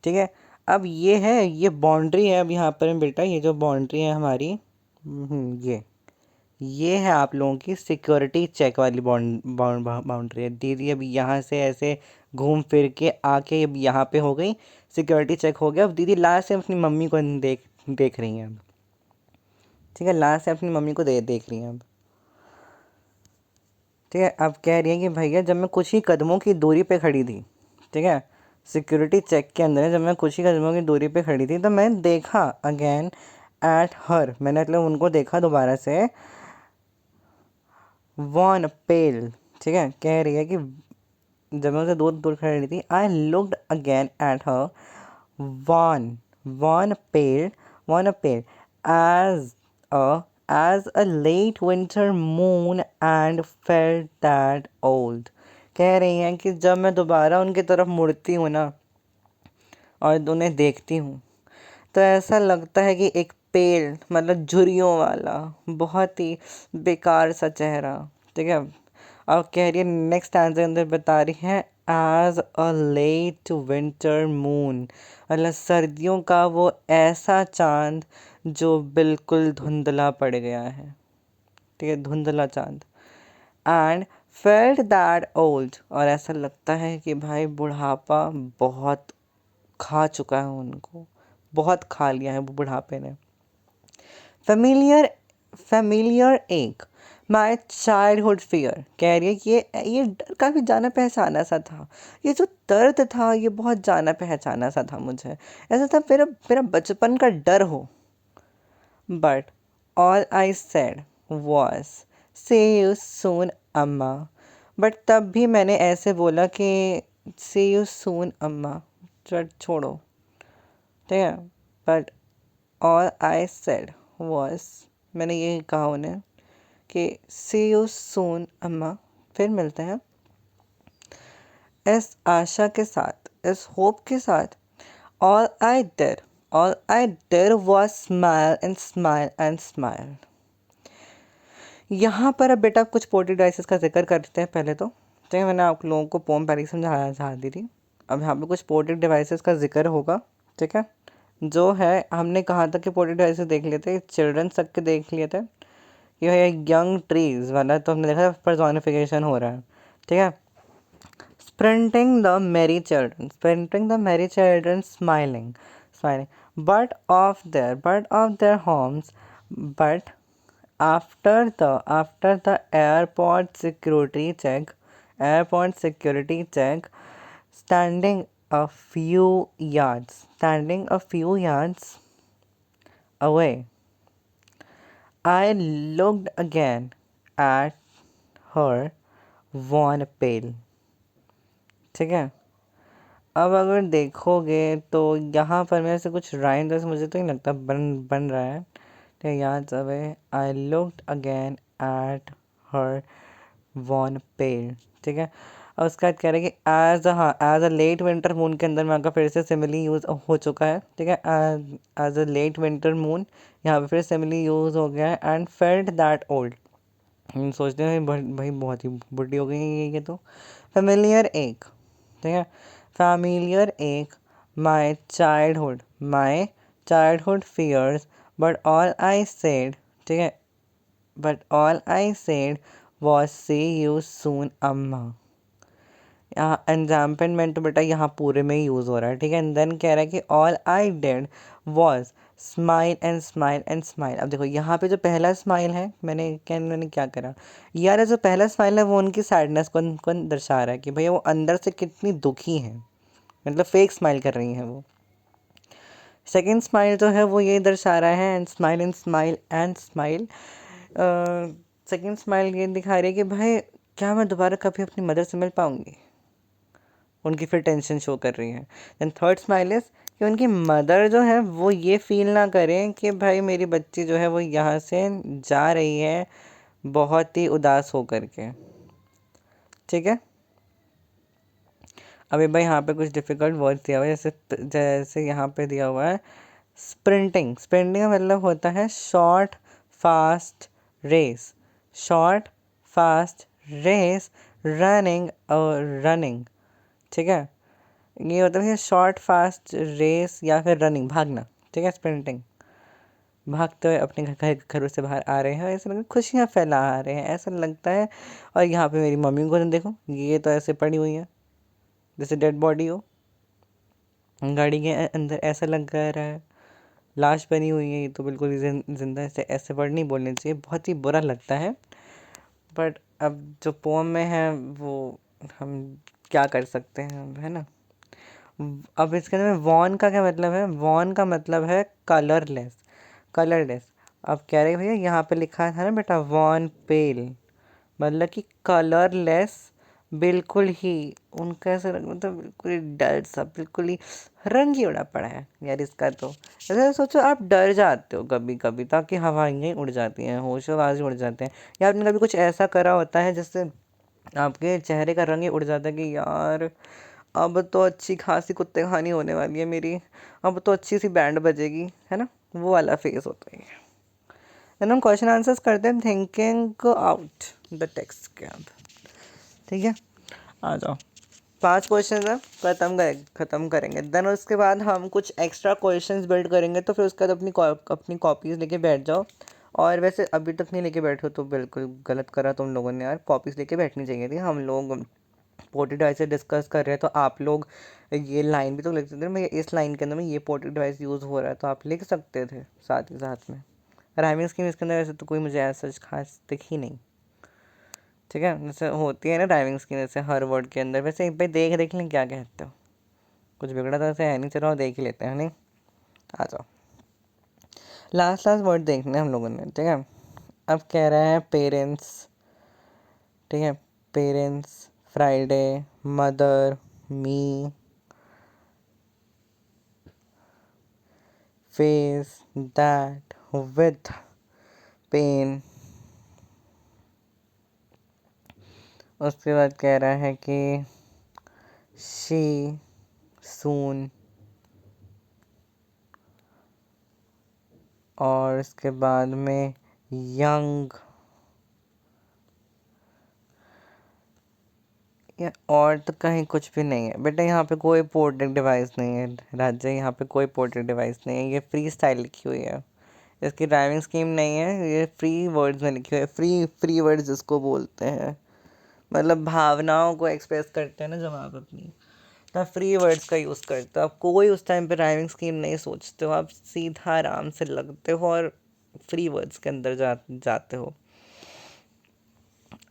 Speaker 1: ठीक है। अब ये है, ये बाउंड्री है, अब यहाँ पर बेटा ये जो बाउंड्री है हमारी, ये है आप लोगों की सिक्योरिटी चेक वाली बाउंड्री है। दीदी अभी यहाँ से ऐसे घूम फिर के आके अब यहाँ पे हो गई, सिक्योरिटी चेक हो गया। अब दीदी लास्ट से अपनी मम्मी को देख रही हैं अब, ठीक है, लास्ट से अपनी मम्मी को देख रही हैं अब, ठीक है। अब कह रही है कि भैया जब मैं कुछ ही कदमों की दूरी पे खड़ी थी, ठीक है, सिक्योरिटी चेक के अंदर जब मैं कुछ ही कदमों की दूरी पे खड़ी थी तो मैंने देखा अगेन एट हर, मैंने मतलब उनको देखा दोबारा से, वन पेल, ठीक है, कह रही है कि जब मैं उसे दूर दूर खड़ी थी, I looked again at her, one one pale one pale as a a late winter moon and felt that old। कह रही हैं कि जब मैं दोबारा उनकी तरफ मुड़ती हूँ ना और उन्हें देखती हूँ तो ऐसा लगता है कि एक पेड़, मतलब झुर्रियों वाला, बहुत ही बेकार सा चेहरा, ठीक है। अब कह रही है नेक्स्ट आंसर अंदर बता रही है, as a late winter moon, मतलब सर्दियों का वो ऐसा चांद जो बिल्कुल धुंधला पड़ गया है, ठीक है, धुंधला चांद। एंड फेल्ट दैट ओल्ड, और ऐसा लगता है कि भाई बुढ़ापा बहुत खा चुका है उनको, बहुत खा लिया है वो बुढ़ापे ने। फेमिलियर फेमिलियर एक, माई चाइल्डहुड फियर, कह रही है कि ये डर काफ़ी जाना पहचाना सा था, ये जो दर्द था ये बहुत जाना पहचाना सा था मुझे, ऐसा था मेरा मेरा बचपन का डर हो। But all I said was see you soon Amma. But तब भी मैंने ऐसे बोला कि सी यू सून अम्मा, छोड़ो, ठीक है। But all I said was, मैंने ये कहा उन्हें कि सी यू सून अम्मा, फिर मिलते हैं, इस आशा के साथ, इस होप के साथ। All I did, all I did was smile and smile and smile. यहाँ पर अब बेटा कुछ पोएटिक डिवाइसेस का जिक्र करते हैं पहले तो, ठीक है। मैंने आप लोगों को पोम पहले समझा दी थी, अब यहाँ पे कुछ पोएटिक डिवाइसेस का जिक्र होगा, ठीक है। जो है हमने कहा था कि पोएटिक डिवाइसेस देख लेते, चिल्ड्रन तक के देख लिए थे, ये है यंग ट्रीज वाला, तो हमने देखा पर्सोनिफिकेशन हो रहा है, ठीक है। स्प्रिंटिंग द मेरी चिल्ड्रन, स्प्रिंटिंग द मेरी children, smiling smiling, but of their homes, but after the airport security check, standing a few yards away, I looked again at her, worn pale, ठीक है। अब अगर देखोगे तो यहाँ पर मेरे से कुछ राइम जैसे मुझे तो नहीं लगता बन रहा है, ठीक है। याद away, I looked again at her, wan pale, ठीक है। और उसके बाद कह रहे हैं कि as a late winter moon के अंदर में का फिर से सिमिली यूज़ हो चुका है, ठीक है। As a late winter moon, यहाँ पे फिर सिमिली यूज़ हो गया है। एंड फेल्ट दैट ओल्ड, हम सोचते हैं भाई बहुत ही बुढ़ी हो गई है ये तो। फेमिलियर एक, ठीक है। फेमिलियर एक, my childhood fears, but all I said, ठीक है, but all I said was see you soon Amma. यहाँ एग्जाम्पलमेंट तो बेटा यहाँ पूरे में ही यूज़ हो रहा है, ठीक है। एंड देन कह रहा है कि all I did was smile and smile and smile. अब देखो यहाँ पे जो पहला स्माइल है, मैंने क्या करा यार, जो पहला स्माइल है वो उनकी सैडनेस को दर्शा रहा है कि भैया वो अंदर से कितनी दुखी हैं, मतलब फेक स्माइल कर रही हैं वो। सेकेंड स्माइल जो है वो ये दर्शा रहा है, and smile and smile and smile, second smile ये दिखा रही है कि भाई क्या मैं दोबारा कभी अपनी मदर से मिल पाऊँगी, उनकी फिर टेंशन शो कर रही है। देन थर्ड स्माइल इज़ कि उनकी मदर जो है वो ये फील ना करें कि भाई मेरी बच्ची जो है वो यहाँ से जा रही है बहुत ही उदास हो करके, ठीक है। अभी भाई यहाँ पे कुछ डिफ़िकल्ट वर्ड्स दिया हुआ है, जैसे जैसे यहाँ पे दिया हुआ है स्प्रिंटिंग। स्प्रिंटिंग का मतलब होता है short fast race, short fast race, running और रनिंग, ठीक है। ये होता है शॉर्ट फास्ट रेस या फिर रनिंग, भागना, ठीक है। स्प्रिंटिंग, भागते हुए अपने घरों से बाहर आ रहे हैं, ऐसा लगता है खुशियाँ फैला रहे हैं, ऐसा लगता है। और यहाँ पे मेरी मम्मी को देखो, ये तो ऐसे पड़ी हुई है जैसे डेड बॉडी हो गाड़ी के अंदर, ऐसा लग रहा है लाश बनी हुई है, ये तो बिल्कुल ही जिंदा, ऐसे ऐसे वर्ड नहीं बोलने चाहिए, बहुत ही बुरा लगता है। बट अब जो पोम में है वो हम क्या कर सकते हैं, है ना। अब इसके अंदर वॉन का क्या मतलब है, वॉन का मतलब है कलरलेस, कलरलेस। अब कह रहे भैया यहाँ पे लिखा था ना बेटा वॉन पेल, मतलब कि कलरलेस, बिल्कुल ही उनका ऐसा मतलब बिल्कुल ही डर सा, बिल्कुल ही रंग ही उड़ा पड़ा है यार इसका तो। ऐसा सोचो आप डर जाते हो कभी कभी, ताकि हवाएं उड़ जाती हैं, होशोबाज उड़ जाते हैं, या आपने कभी कुछ ऐसा करा होता है जिससे आपके चेहरे का रंग ही उड़ जाता है कि यार अब तो अच्छी खासी कुत्ते खानी होने वाली है मेरी, अब तो अच्छी सी बैंड बजेगी, है ना, वो वाला फेस होता है। देन हम क्वेश्चन आंसर्स करते हैं थिंकिंग आउट द टेक्स्ट के अब, ठीक है। आ जाओ, 5 क्वेश्चन है, ख़त्म करेंगे। देन उसके बाद हम कुछ एक्स्ट्रा क्वेश्चंस बिल्ड करेंगे, तो फिर उसके बाद अपनी कॉपीज़ लेके बैठ जाओ। और वैसे अभी तक नहीं लेके बैठे हो तो बिल्कुल गलत करा तुम लोगों ने यार, कॉपीज़ लेके बैठनी चाहिए थी। हम लोग पोर्ट्रेट डिवाइस से डिस्कस कर रहे हैं तो आप लोग ये लाइन भी तो लिख सकते थे, मैं इस लाइन के अंदर में ये पोर्ट्रेट डिवाइस यूज़ हो रहा है तो आप लिख सकते थे साथ ही साथ में। राइमिंग स्कीम इसके अंदर ऐसे तो कोई मुझे ऐसा खास दिखी नहीं। ठीक है, जैसे होती है ना ड्राइविंग स्कीम जैसे हर वर्ड के अंदर, वैसे एक बार देख लें क्या कहते हो, कुछ बिगड़ा तो ऐसे है नहीं, चलो देख ही लेते हैं नहीं। आ जाओ, लास्ट लास्ट वर्ड देखने हैं हम लोगों ने, ठीक है। अब कह रहा है पेरेंट्स, ठीक है, parents, Friday, mother, me, face, that, with, pain. उसके बाद कह रहा है कि शी, सून, और इसके बाद में यंग, या और तो कहीं कुछ भी नहीं है बेटा, यहाँ पे कोई पोर्ट्रेट डिवाइस नहीं है राज्य, यहाँ पे कोई पोर्ट्रेट डिवाइस नहीं है, ये फ्री स्टाइल लिखी हुई है, इसकी ड्राइविंग स्कीम नहीं है, ये फ्री वर्ड्स में लिखी हुई है, फ्री वर्ड्स जिसको बोलते हैं, मतलब भावनाओं को एक्सप्रेस करते हैं ना जब आप अपनी, तो आप फ्री वर्ड्स का यूज़ करते हो, आप कोई उस टाइम पे ड्राइविंग स्कीम नहीं सोचते हो, आप सीधा आराम से लगते हो और फ्री वर्ड्स के अंदर जाते हो।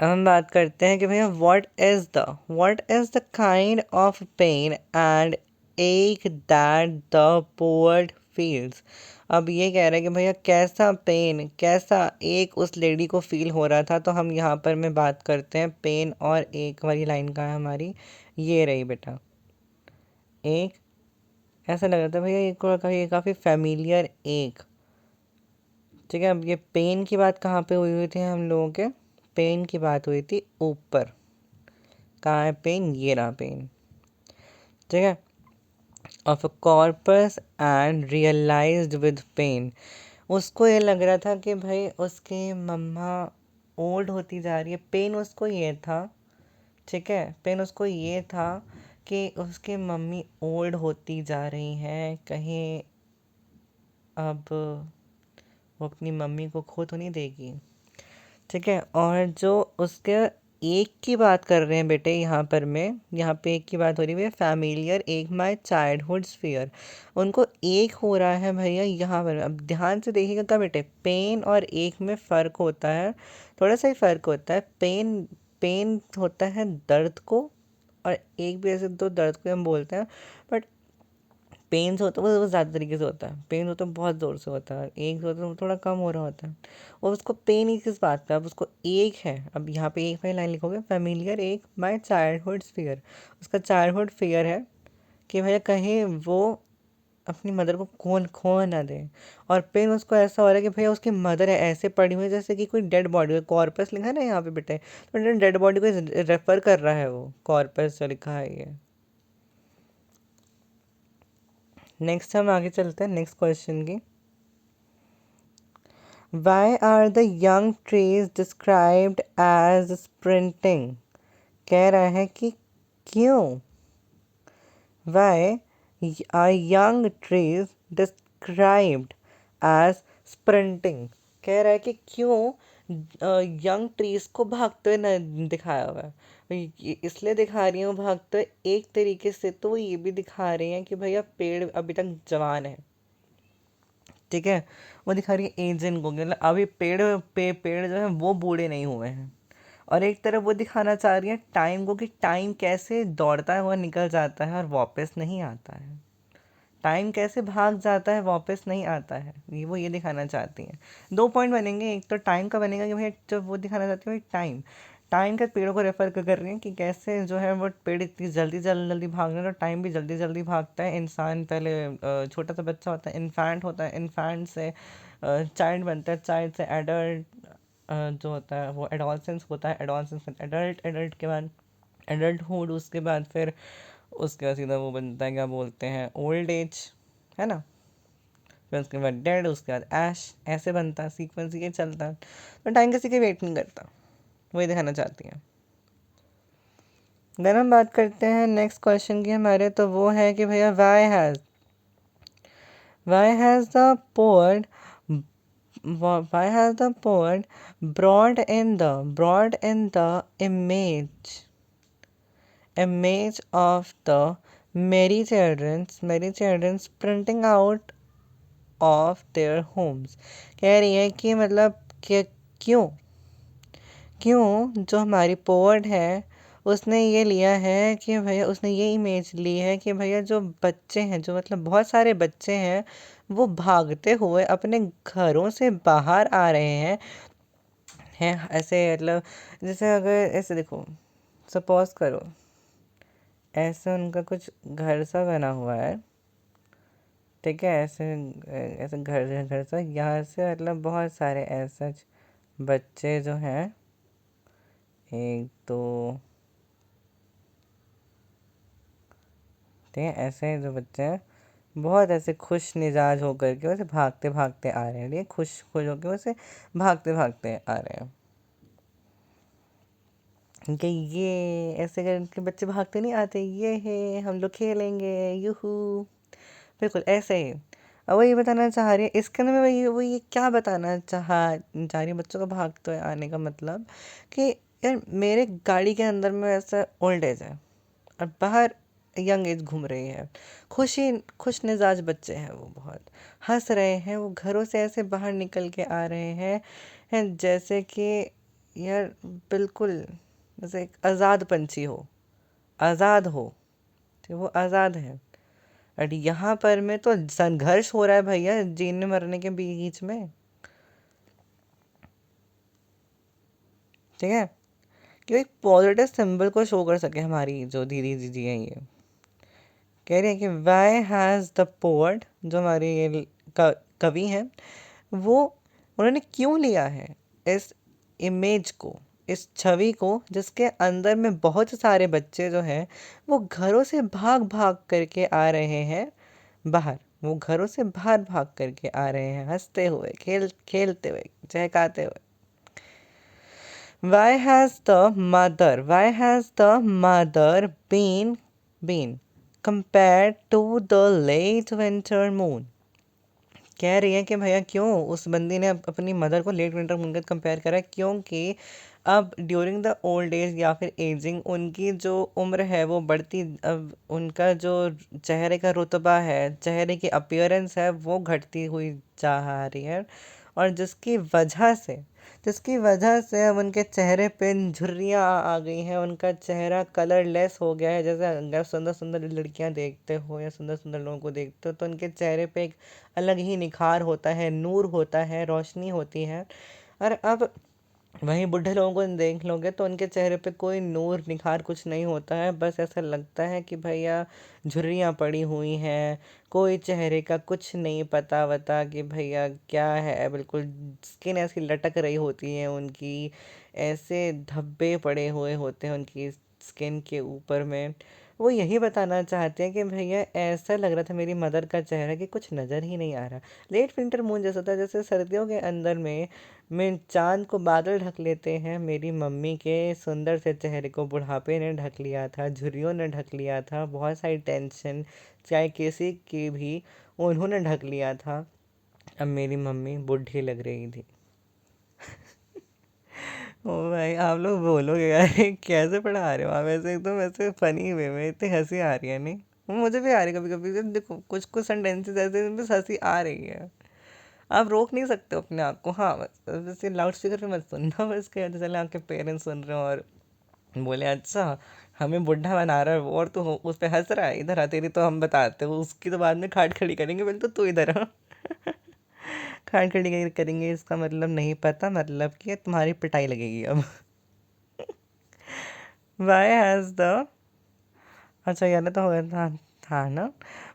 Speaker 1: अब हम बात करते हैं कि भैया what is the kind of pain and ache that the poet feels. अब ये कह रहे हैं कि भैया कैसा पेन, कैसा एक उस लेडी को फील हो रहा था, तो हम यहाँ पर में बात करते हैं पेन और एक वाली लाइन का है हमारी, ये रही बेटा एक। ऐसा लग रहा था भैया ये काफ़ी फैमिलियर एक, ठीक है। अब ये पेन की बात कहाँ पे हुई हुई थी हम लोगों के, पेन की बात हुई थी ऊपर, कहाँ है पेन, ये रहा पेन, ठीक है। Of a corpse and realised with pain, उसको ये लग रहा था कि भाई उसकी मम्मा ओल्ड होती जा रही है, पेन उसको ये था, ठीक है, पेन उसको ये था कि उसकी मम्मी ओल्ड होती जा रही हैं, कहीं अब वो अपनी मम्मी को खो तो नहीं देगी, ठीक है। और जो उसके एक की बात कर रहे हैं बेटे यहाँ पर में, यहाँ पे एक की बात हो रही है फैमिलियर एक, माय चाइल्डहुड फियर, उनको एक हो रहा है भैया यहाँ पर। अब ध्यान से देखिएगा क्या बेटे, पेन और एक में फ़र्क होता है, थोड़ा सा ही फ़र्क होता है। पेन पेन होता है दर्द को, और एक भी ऐसे तो दर्द को हम बोलते हैं, बट पेन्स होता है वो ज़्यादा तरीके से होता है, पेन होता है बहुत ज़ोर से होता है, एक होता है वो थोड़ा कम हो रहा होता है, और उसको पेन ही किस बात का, अब उसको एक है। अब यहाँ पे एक वाली लाइन लिखोगे फैमिलियर एक माय चाइल्डहुड फियर, उसका चाइल्डहुड फियर है कि भैया कहीं वो अपनी मदर को कौन खो ना दे, और पेन उसको ऐसा हो रहा है कि भैया उसकी मदर है ऐसे पड़ी हुई है जैसे कि कोई डेड बॉडी, कॉर्पस लिखा है ना यहाँ पे बेटे, तो डेड बॉडी को रेफर कर रहा है वो, कॉर्पस जो लिखा है ये। नेक्स्ट हम आगे चलते हैं नेक्स्ट क्वेश्चन की। Why are the young trees described as sprinting? कह रहा है कि क्यों, why are young trees described as sprinting, कह रहा है कि क्यों यंग ट्रीज को भागते हुए न दिखाया हुआ है, इसलिए दिखा रही हूँ भागते हुए, एक तरीके से तो ये भी दिखा रही हैं कि भैया पेड़ अभी तक जवान है, ठीक है, वो दिखा रही है एज इनको, मतलब अभी पेड़ जो है वो बूढ़े नहीं हुए हैं, और एक तरफ वो दिखाना चाह रही है टाइम को कि टाइम कैसे दौड़ता है, वह निकल जाता है और वापस नहीं आता है, टाइम कैसे भाग जाता है वापस नहीं आता है, ये दिखाना चाहती हैं। दो पॉइंट बनेंगे, एक तो टाइम का बनेगा कि भाई जब वो दिखाना चाहती है टाइम, टाइम के पेड़ों को रेफर कर रही हैं कि कैसे जो है वो पेड़ इतनी जल्दी जल्दी भाग रहे हैं, और टाइम भी जल्दी जल्दी भागता है। इंसान पहले छोटा सा बच्चा होता है, इन्फेंट होता है, इन्फेंट से चाइल्ड बनता है, चाइल्ड से एडल्ट जो होता है वो एडोलसेंस होता है, एडोलसेंस से एडल्ट, एडल्ट के बाद एडल्टहुड, उसके बाद फिर उसके बाद सीधा वो बनता है क्या बोलते हैं ओल्ड एज, है ना, फिर उसके बाद डेड, उसके बाद ऐश, ऐसे बनता है सीक्वेंस, ये चलता है, तो टाइम किसी की वेट नहीं करता, वही दिखाना चाहती हैं। देन हम बात करते हैं नेक्स्ट क्वेश्चन की हमारे, तो वो है कि भैया why has the poet brought in the image of the merry children sprinting out of their homes, कह रही है कि मतलब कि क्यों क्यों जो हमारी पोवर्ट है उसने ये लिया है कि भैया उसने ये इमेज ली है कि भैया जो बच्चे हैं, जो मतलब बहुत सारे बच्चे हैं, वो भागते हुए अपने घरों से बाहर आ रहे हैं ऐसे मतलब जैसे अगर ऐसे देखो, सपोज करो ऐसे उनका कुछ घर सा बना हुआ है, ठीक है, ऐसे ऐसे घर घर सा, यहाँ से मतलब बहुत सारे ऐसे बच्चे जो हैं, एक दो, ठीक है, ऐसे जो बच्चे हैं बहुत ऐसे खुश मिजाज होकर के वैसे भागते भागते आ रहे हैं, ठीक है, खुश खुश होकर वैसे भागते भागते आ रहे हैं कि ये ऐसे करके बच्चे भागते नहीं आते, ये है हम लोग खेलेंगे, यूहू, बिल्कुल ऐसे ही। अब वो ये बताना चाह रही है इसके अंदर में, वही वो ये क्या बताना चाह रही है बच्चों को भागते हुए आने का मतलब कि यार मेरे गाड़ी के अंदर में ऐसा ओल्ड एज है और बाहर यंग एज घूम रही है, खुश मिजाज बच्चे हैं, वो बहुत हंस रहे हैं, वो घरों से ऐसे बाहर निकल के आ रहे हैं जैसे कि यार बिल्कुल जैसे एक आज़ाद पंछी हो, आज़ाद हो, तो वो आज़ाद है। और यहाँ पर में तो संघर्ष हो रहा है भैया, जीने मरने के बीच में, ठीक है, कि एक पॉजिटिव सिंबल को शो कर सके हमारी जो दीदी दीदी हैं, ये कह रही है कि वाई हैज़ द पोएट, जो हमारे ये कवि हैं, वो उन्होंने क्यों लिया है इस इमेज को, इस छवि को, जिसके अंदर में बहुत सारे बच्चे जो हैं वो घरों से भाग भाग करके आ रहे हैं बाहर, वो घरों से बाहर भाग करके आ रहे हैं हंसते हुए, खेलते हुए, चहकाते हुए। Why has the mother been compared to the late winter moon? कह रही है कि भैया क्यों उस बंदी ने अपनी मदर को लेट विंटर मून के कंपेयर करा है, क्योंकि अब ड्यूरिंग द ओल्ड एज या फिर एजिंग उनकी जो उम्र है वो बढ़ती, अब उनका जो चेहरे का रुतबा है, चेहरे की अपीयरेंस है, वो घटती हुई जा रही है, और जिसकी वजह से अब उनके चेहरे पे झुर्रियाँ आ गई हैं, उनका चेहरा कलरलेस हो गया है। जैसे अगर सुंदर सुंदर लड़कियां देखते हो या सुंदर सुंदर लोगों को देखते हो तो उनके चेहरे पे एक अलग ही निखार होता है, नूर होता है, रोशनी होती है। और अब वहीं बूढ़े लोगों को देख लोगे तो उनके चेहरे पे कोई नूर निखार कुछ नहीं होता है, बस ऐसा लगता है कि भैया झुर्रियाँ पड़ी हुई हैं, कोई चेहरे का कुछ नहीं पता वता कि भैया क्या है, बिल्कुल स्किन ऐसी लटक रही होती है उनकी, ऐसे धब्बे पड़े हुए होते हैं उनकी स्किन के ऊपर में। वो यही बताना चाहते हैं कि भैया ऐसा लग रहा था मेरी मदर का चेहरा कि कुछ नज़र ही नहीं आ रहा, लेट विंटर मून जैसा था, जैसे सर्दियों के अंदर में चांद को बादल ढक लेते हैं, मेरी मम्मी के सुंदर से चेहरे को बुढ़ापे ने ढक लिया था, झुर्रियों ने ढक लिया था, बहुत सारी टेंशन चाहे किसी की भी उन्होंने ढक लिया था। अब मेरी मम्मी बूढ़ी लग रही थी। ओ भाई आप लोग बोलोगे यार ये कैसे पढ़ा रहे हो आप, ऐसे एकदम ऐसे फनी वे में, इतनी हंसी आ रही है नहीं, मुझे भी आ रही है कभी कभी, देखो कुछ कुछ सेंटेंसेस ऐसे बस हंसी आ रही है, आप रोक नहीं सकते हो अपने आप को। हाँ बस जैसे लाउड स्पीकर पे मत सुनना, बस क्या चले आपके पेरेंट्स सुन रहे हो और बोले अच्छा हमें बुढ़ा बना रहा है वो, और तू उस पे हंस रहा है, इधर आ तेरी तो हम बताते हो, उसकी तो बाद में खाट खड़ी करेंगे, पहले तो तू इधर आ। खाट खड़ी करेंगे इसका मतलब नहीं पता, मतलब कि तुम्हारी पिटाई लगेगी अब। वाई हैज़ द, अच्छा यार तो हो गया था ना,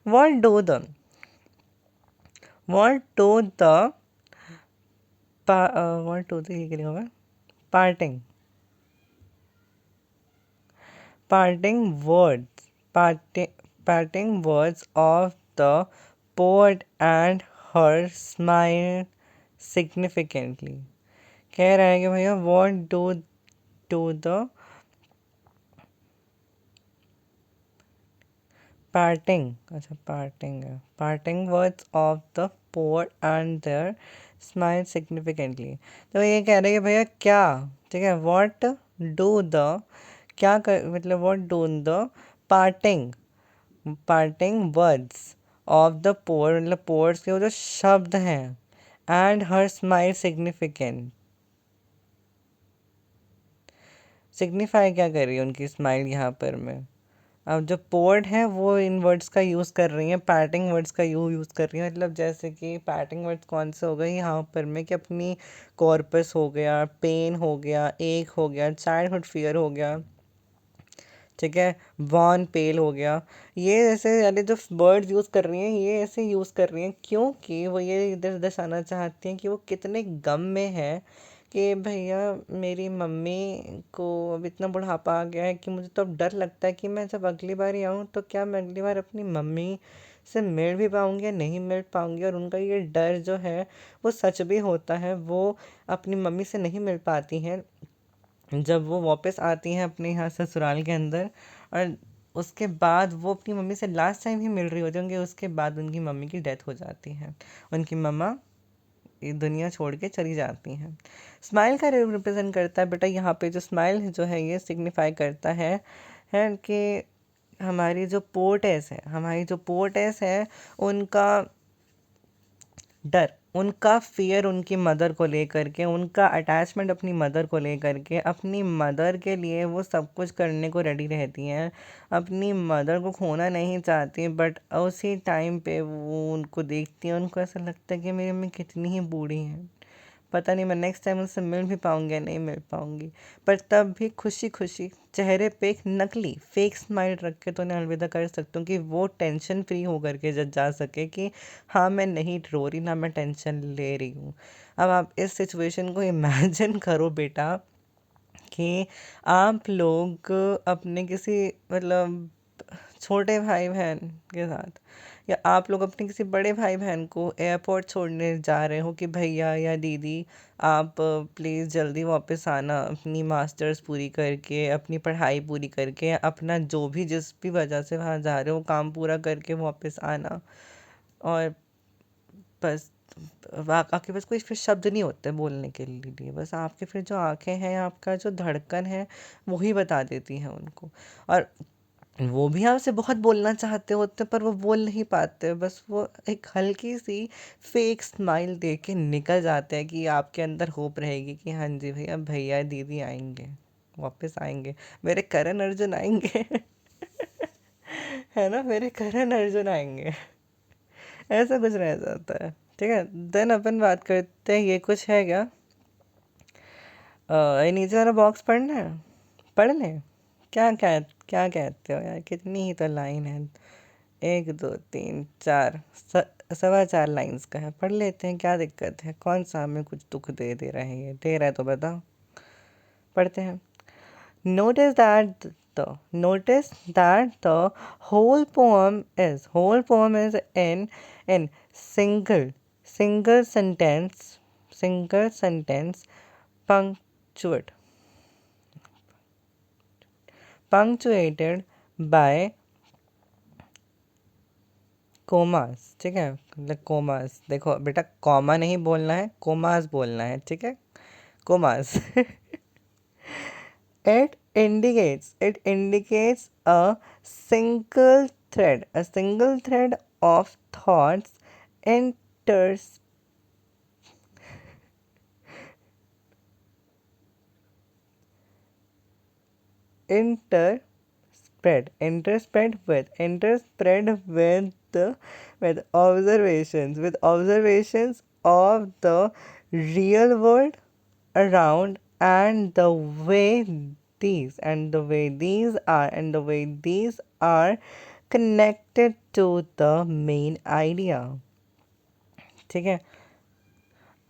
Speaker 1: what do the what do the what do the ये क्या लिखा हुआ है? Parting parting words parting, parting words of the poet and her smile significantly। कह रहा है कि भैया what do the parting, अच्छा parting है, parting words of the poet and their smile significantly, तो ये कह रहे हैं कि भैया क्या, ठीक है, what do the, क्या कर मतलब what do the parting parting words of the poet, मतलब पोर्ट्स के वो जो शब्द हैं, and her smile significant, signify क्या कर रही है उनकी स्माइल यहाँ पर में? अब जो पोर्ट है वो इन वर्ड्स का यूज़ कर रही हैं, पैटिंग वर्ड्स का यूज़ कर रही हैं। मतलब जैसे कि पैटिंग वर्ड्स कौन से हो गए यहाँ पर में कि अपनी कॉर्पस हो गया, पेन हो गया, एक हो गया, चाइल्डहुड फियर हो गया, ठीक है, वॉन पेल हो गया। ये ऐसे वाले जो वर्ड्स यूज़ कर रही हैं ये ऐसे यूज़ कर रही हैं क्योंकि वो ये दर्शाना चाहती हैं कि वो कितने गम में है कि भैया मेरी मम्मी को अब इतना बुढ़ापा आ गया है कि मुझे तो अब डर लगता है कि मैं जब अगली बार आऊँ तो क्या मैं अगली बार अपनी मम्मी से मिल भी पाऊँगी या नहीं मिल पाऊँगी। और उनका ये डर जो है वो सच भी होता है, वो अपनी मम्मी से नहीं मिल पाती हैं जब वो वापस आती हैं अपने यहाँ ससुराल के अंदर। और उसके बाद वो अपनी मम्मी से लास्ट टाइम ही मिल रही होती होंगी, उसके बाद उनकी मम्मी की डेथ हो जाती है, उनकी मम्मा ये दुनिया छोड़ के चली जाती हैं। स्माइल का रिप्रेजेंट करता है बेटा यहाँ पे, जो स्माइल जो है ये सिग्निफाई करता है कि हमारी जो पोर्टेस है उनका डर, उनका फियर उनकी मदर को लेकर के, उनका अटैचमेंट अपनी मदर को लेकर के, अपनी मदर के लिए वो सब कुछ करने को रेडी रहती हैं, अपनी मदर को खोना नहीं चाहती। बट उसी टाइम पे वो उनको देखती हैं, उनको ऐसा लगता है कि मेरी मम्मी कितनी ही बूढ़ी हैं, पता नहीं मैं नेक्स्ट टाइम उससे मिल भी पाऊंगी या नहीं मिल पाऊंगी। पर तब भी खुशी खुशी चेहरे पे एक नकली फेक स्माइल रख के तो उन्हें अलविदा कर सकती हूँ कि वो टेंशन फ्री हो करके जब जा सके कि हाँ मैं नहीं रो रही, ना मैं टेंशन ले रही हूँ। अब आप इस सिचुएशन को इमेजिन करो बेटा कि आप लोग अपने किसी मतलब छोटे भाई बहन के साथ, या आप लोग अपने किसी बड़े भाई बहन को एयरपोर्ट छोड़ने जा रहे हो कि भैया या दीदी आप प्लीज़ जल्दी वापस आना, अपनी मास्टर्स पूरी करके, अपनी पढ़ाई पूरी करके, अपना जो भी जिस भी वजह से वहाँ जा रहे हो काम पूरा करके वापस आना। और बस आपके पास कोई फिर शब्द नहीं होते बोलने के लिए, बस आपके फिर जो आंखें हैं, आपका जो धड़कन है वही बता देती हैं उनको। और वो भी आपसे बहुत बोलना चाहते होते पर वो बोल नहीं पाते, बस वो एक हल्की सी फेक स्माइल दे के निकल जाते हैं कि आपके अंदर होप रहेगी कि हाँ जी भैया, भैया दीदी आएंगे, वापस आएंगे, मेरे करण अर्जुन आएंगे है ना, मेरे करण अर्जुन आएंगे। ऐसा कुछ रह जाता है। ठीक है, देन अपन बात करते हैं, ये कुछ है क्या? ये नीचे वाला बॉक्स पढ़ना है, पढ़ लें? क्या कहते हो यार, कितनी ही तो लाइन है, 1 2 3 4, 4.25 लाइन्स का है, पढ़ लेते हैं, क्या दिक्कत है, कौन सा हमें कुछ दुख दे रहा है, ये दे रहा है तो बताओ, पढ़ते हैं। Notice that notice that the whole poem is in single sentence punctuate punctuated by commas. ठीक है, मतलब कोमास, देखो बेटा कॉमा नहीं बोलना है, कोमास बोलना है, ठीक है, commas it indicates a single thread of thoughts enters interspread with observations of the real world around, and the way these are connected to the main idea। ठीक है,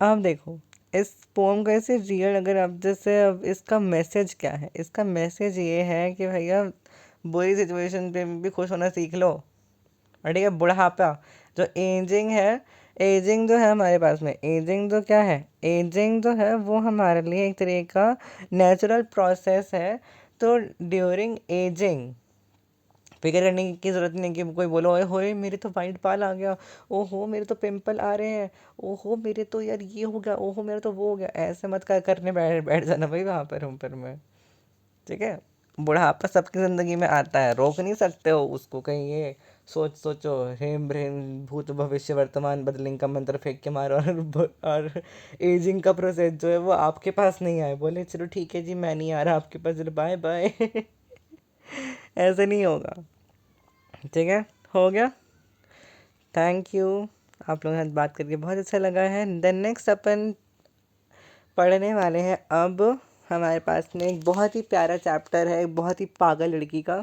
Speaker 1: अब देखो इस पोम का ऐसे रियल, अगर आप जैसे, अब इसका मैसेज क्या है, इसका मैसेज ये है कि भैया बुरी सिचुएशन पे भी खुश होना सीख लो। और ठीक है, बुढ़ापा जो एजिंग है, एजिंग जो है हमारे पास में, एजिंग जो क्या है, एजिंग जो है वो हमारे लिए एक तरह का नेचुरल प्रोसेस है। तो ड्यूरिंग एजिंग फिक्र करने की ज़रूरत नहीं कि कोई बोलो ओए होए मेरे तो वाइट बाल आ गया, ओहो मेरे तो पिंपल आ रहे हैं, ओहो मेरे तो यार ये हो गया, ओहो मेरा तो वो हो गया, ऐसे मत करने बैठ बैठ जाना भाई वहाँ पर ऊपर में। ठीक है, बुढ़ापा सबकी ज़िंदगी में आता है, रोक नहीं सकते हो उसको कहीं ये सोचो, हेम ब्रेन भूत भविष्य वर्तमान बदलिंग का मंत्र फेंक के मारो, और एजिंग का प्रोसेस जो है वो आपके पास नहीं आए, बोले चलो ठीक है जी मैं नहीं आ रहा आपके पास, चलो बाय बाय। ऐसे नहीं होगा। ठीक है, हो गया। थैंक यू, आप लोगों के साथ बात करके बहुत अच्छा लगा है। देन नेक्स्ट अपन पढ़ने वाले हैं अब, हमारे पास में एक बहुत ही प्यारा चैप्टर है, एक बहुत ही पागल लड़की का।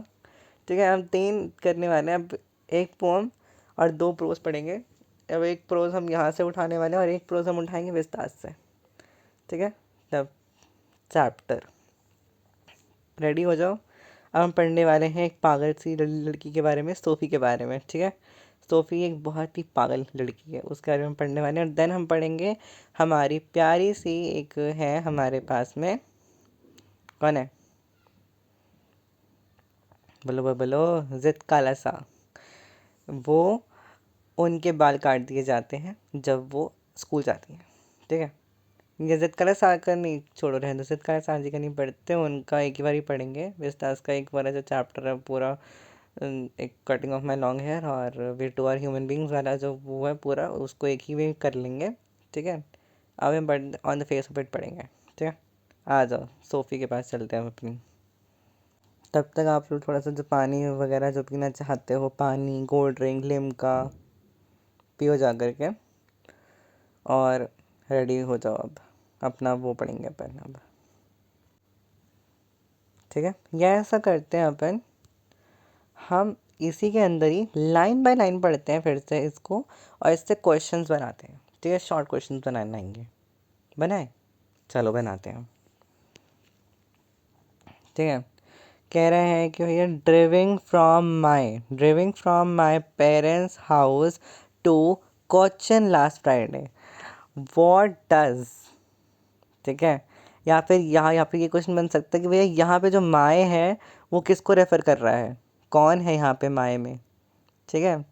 Speaker 1: ठीक है, हम 3 करने वाले हैं अब, एक पोम और 2 प्रोज पढ़ेंगे। अब एक प्रोज हम यहाँ से उठाने वाले हैं और एक प्रोज हम उठाएंगे विस्तार से। ठीक है, तब चैप्टर रेडी हो जाओ। अब हम पढ़ने वाले हैं एक पागल सी लड़की के बारे में, सोफ़ी के बारे में। ठीक है, सोफ़ी एक बहुत ही पागल लड़की है, उसके बारे में पढ़ने वाले हैं। और देन हम पढ़ेंगे हमारी प्यारी सी एक है हमारे पास में, कौन है, बोलो बोलो बोलो, जिद काला सा। वो, उनके बाल काट दिए जाते हैं जब वो स्कूल जाती हैं। ठीक है, ये जिद काला सा का नहीं, छोड़ो रहने दो, जिद काला सा जी का नहीं पढ़ते, उनका एक ही बार ही पढ़ेंगे। विस्तास का एक बार जो चैप्टर है पूरा, एक cutting off my long hair और we two are human beings वाला जो वो है पूरा, उसको एक ही में कर लेंगे। ठीक है, अब हम on the face of it पढ़ेंगे। ठीक है, आ जाओ सोफ़ी के पास चलते हैं हम अपनी। तब तक आप लोग थोड़ा सा जो पानी वगैरह जो पीना चाहते हो, पानी, कोल्ड ड्रिंक, लिम्का पियो जा करके, और रेडी हो जाओ। अब अपना वो पढ़ेंगे अपन अब। ठीक है, यह ऐसा करते हैं अपन, हम इसी के अंदर ही लाइन बाय लाइन पढ़ते हैं फिर से इसको, और इससे क्वेश्चंस बनाते हैं। ठीक है, शॉर्ट क्वेश्चंस बनाने आएंगे, बनाए, चलो बनाते हैं। ठीक है, कह रहे हैं कि भैया driving from my parents house to Cochin last Friday, what does. ठीक है, या फिर यहाँ पे ये क्वेश्चन बन सकता है कि भैया यहाँ पे जो माए है वो किसको रेफ़र कर रहा है, कौन है यहाँ पे माए में। ठीक है,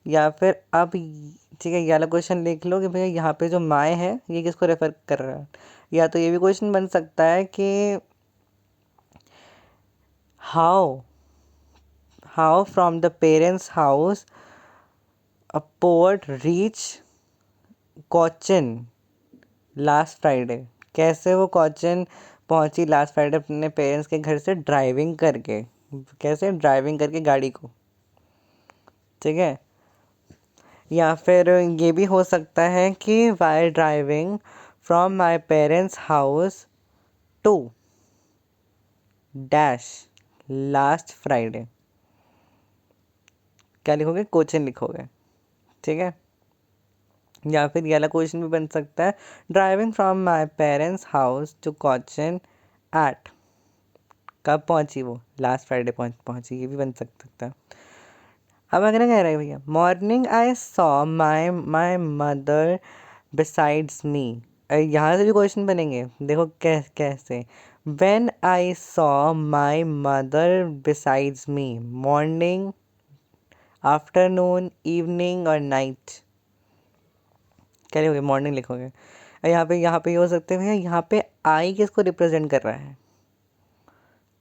Speaker 1: या फिर अब ठीक है, ये वाला क्वेश्चन लिख लो कि भैया यहाँ पे जो माए है ये किसको रेफ़र कर रहा है। या तो ये भी क्वेश्चन बन सकता है कि how how from the parents house a port reach Cochin last Friday, कैसे वो कोचिन पहुंची लास्ट फ्राइडे अपने पेरेंट्स के घर से ड्राइविंग करके, कैसे ड्राइविंग करके गाड़ी को। ठीक है, या फिर ये भी हो सकता है कि while driving from my parents house to dash last Friday, क्या लिखोगे, कोचिन लिखोगे। ठीक है, या फिर ये वाला क्वेश्चन भी बन सकता है, driving from my parents house to Cochin at, कब पहुंची वो, लास्ट फ्राइडे पहुंची, ये भी बन सकता है। अब अगला कह रहा है भैया, morning I saw my my mother besides me, यहाँ से भी क्वेश्चन बनेंगे, देखो कैसे, when I saw my mother besides me, morning, afternoon, evening और नाइट, क्या लिखोगे, मॉर्निंग लिखोगे। यहाँ पे ये हो सकते हैं भैया, यहाँ पे आई किसको रिप्रेजेंट कर रहा है।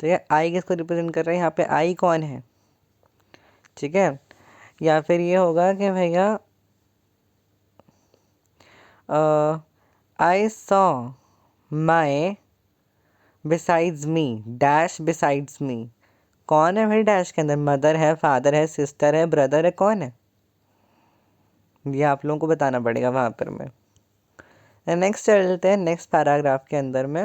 Speaker 1: तो ये आई किसको रिप्रेजेंट कर रहा है, यहाँ पे आई कौन है। ठीक है, या फिर ये होगा कि भैया I saw my besides me dash besides me, कौन है भाई डैश के अंदर, मदर है, फादर है, सिस्टर है, ब्रदर है, कौन है, ये आप लोगों को बताना पड़ेगा वहाँ पर में। नेक्स्ट चलते हैं नेक्स्ट पैराग्राफ के अंदर में।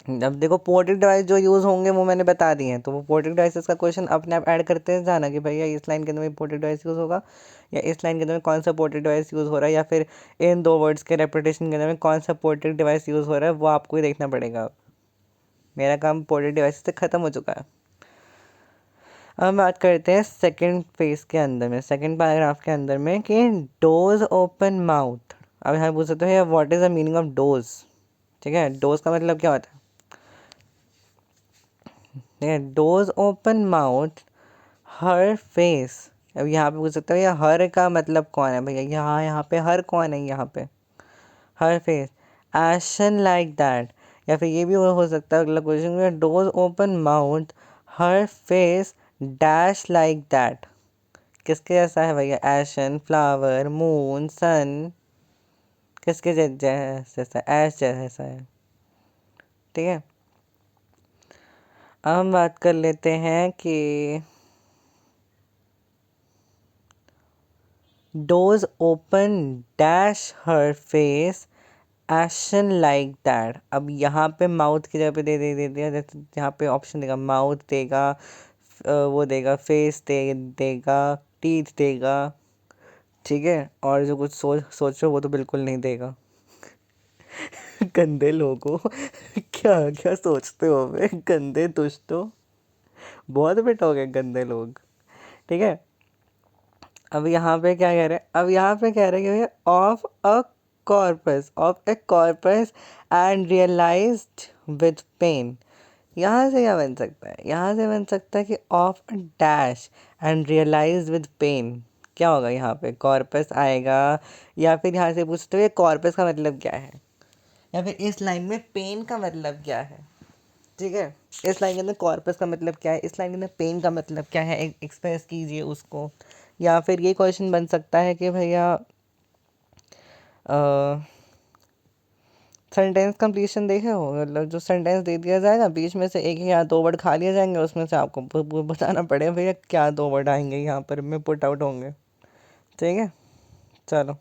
Speaker 1: अब देखो पोर्टेड डिवाइस जो यूज़ होंगे वो मैंने बता दिए हैं, तो वो पोर्टेड डिवाइसेस का क्वेश्चन अपने आप ऐड करते हैं जाना कि भैया इस लाइन के अंदर में पोर्टेड डिवाइस यूज़ होगा, या इस लाइन के अंदर में कौन सा पोर्टेड डिवाइस यूज़ हो रहा है, या फिर इन 2 वर्ड्स के रेपिटेशन के अंदर में कौन सा पोर्टेड डिवाइस यूज़ हो रहा है, वो आपको ही देखना पड़ेगा। मेरा काम पोर्टेड डिवाइस से ख़त्म हो चुका है। अब हम बात करते हैं सेकेंड फेज के अंदर में, सेकेंड पैराग्राफ के अंदर में, कि डोज ओपन माउथ। अब यहाँ पूछ सकते हो what is the meaning of dose. ठीक है, डोज का मतलब क्या होता है, डोज ओपन माउथ हर फेस। अब यहाँ पे पूछ सकते हो या हर का मतलब कौन है भैया, यहाँ पे हर कौन है, यहाँ पे हर फेस एशन लाइक दैट, या फिर ये भी हो सकता है अगला क्वेश्चन में, dose open mouth her face dash like that, किसके जैसा है भैया? एशन, फ्लावर, मून, सन, किसके जैसा? ऐश जैसा है। ठीक है, अब हम बात कर लेते हैं कि dose open dash her face ation like that. अब यहाँ पे माउथ की जगह पे दे दिया, जैसे यहाँ पे ऑप्शन देगा, माउथ देगा, वो देगा, फेस देगा, टीथ देगा। ठीक है, और जो कुछ सोचो वो तो बिल्कुल नहीं देगा। गंदे लोगों, क्या क्या सोचते हो बे, गंदे दुष्टों, बहुत बेटा हो गए गंदे लोग। ठीक है, अब यहाँ पे क्या कह रहे हैं? अब यहाँ पे कह रहे हैं कि भैया of a corpse and realised with pain. यहाँ से क्या बन सकता है? यहाँ से बन सकता है कि of a dash and realise with pain. क्या होगा यहाँ पे? कॉर्पस आएगा, या फिर यहाँ से पूछते हो कॉर्पस का मतलब क्या है, या फिर इस लाइन में पेन का मतलब क्या है। ठीक है, इस लाइन के अंदर कॉर्पस का मतलब क्या है, इस लाइन के अंदर पेन का मतलब क्या है, एक्सप्रेस कीजिए उसको। या फिर ये क्वेश्चन बन सकता है कि भैया सेंटेंस कंप्लीशन देखे हो, मतलब जो सेंटेंस दे दिया जाएगा बीच में से एक या दो वर्ड खा लिए जाएंगे, उसमें से आपको बताना पड़ेगा भैया क्या दो वर्ड आएंगे यहाँ पर में पुट आउट होंगे। ठीक है, चलो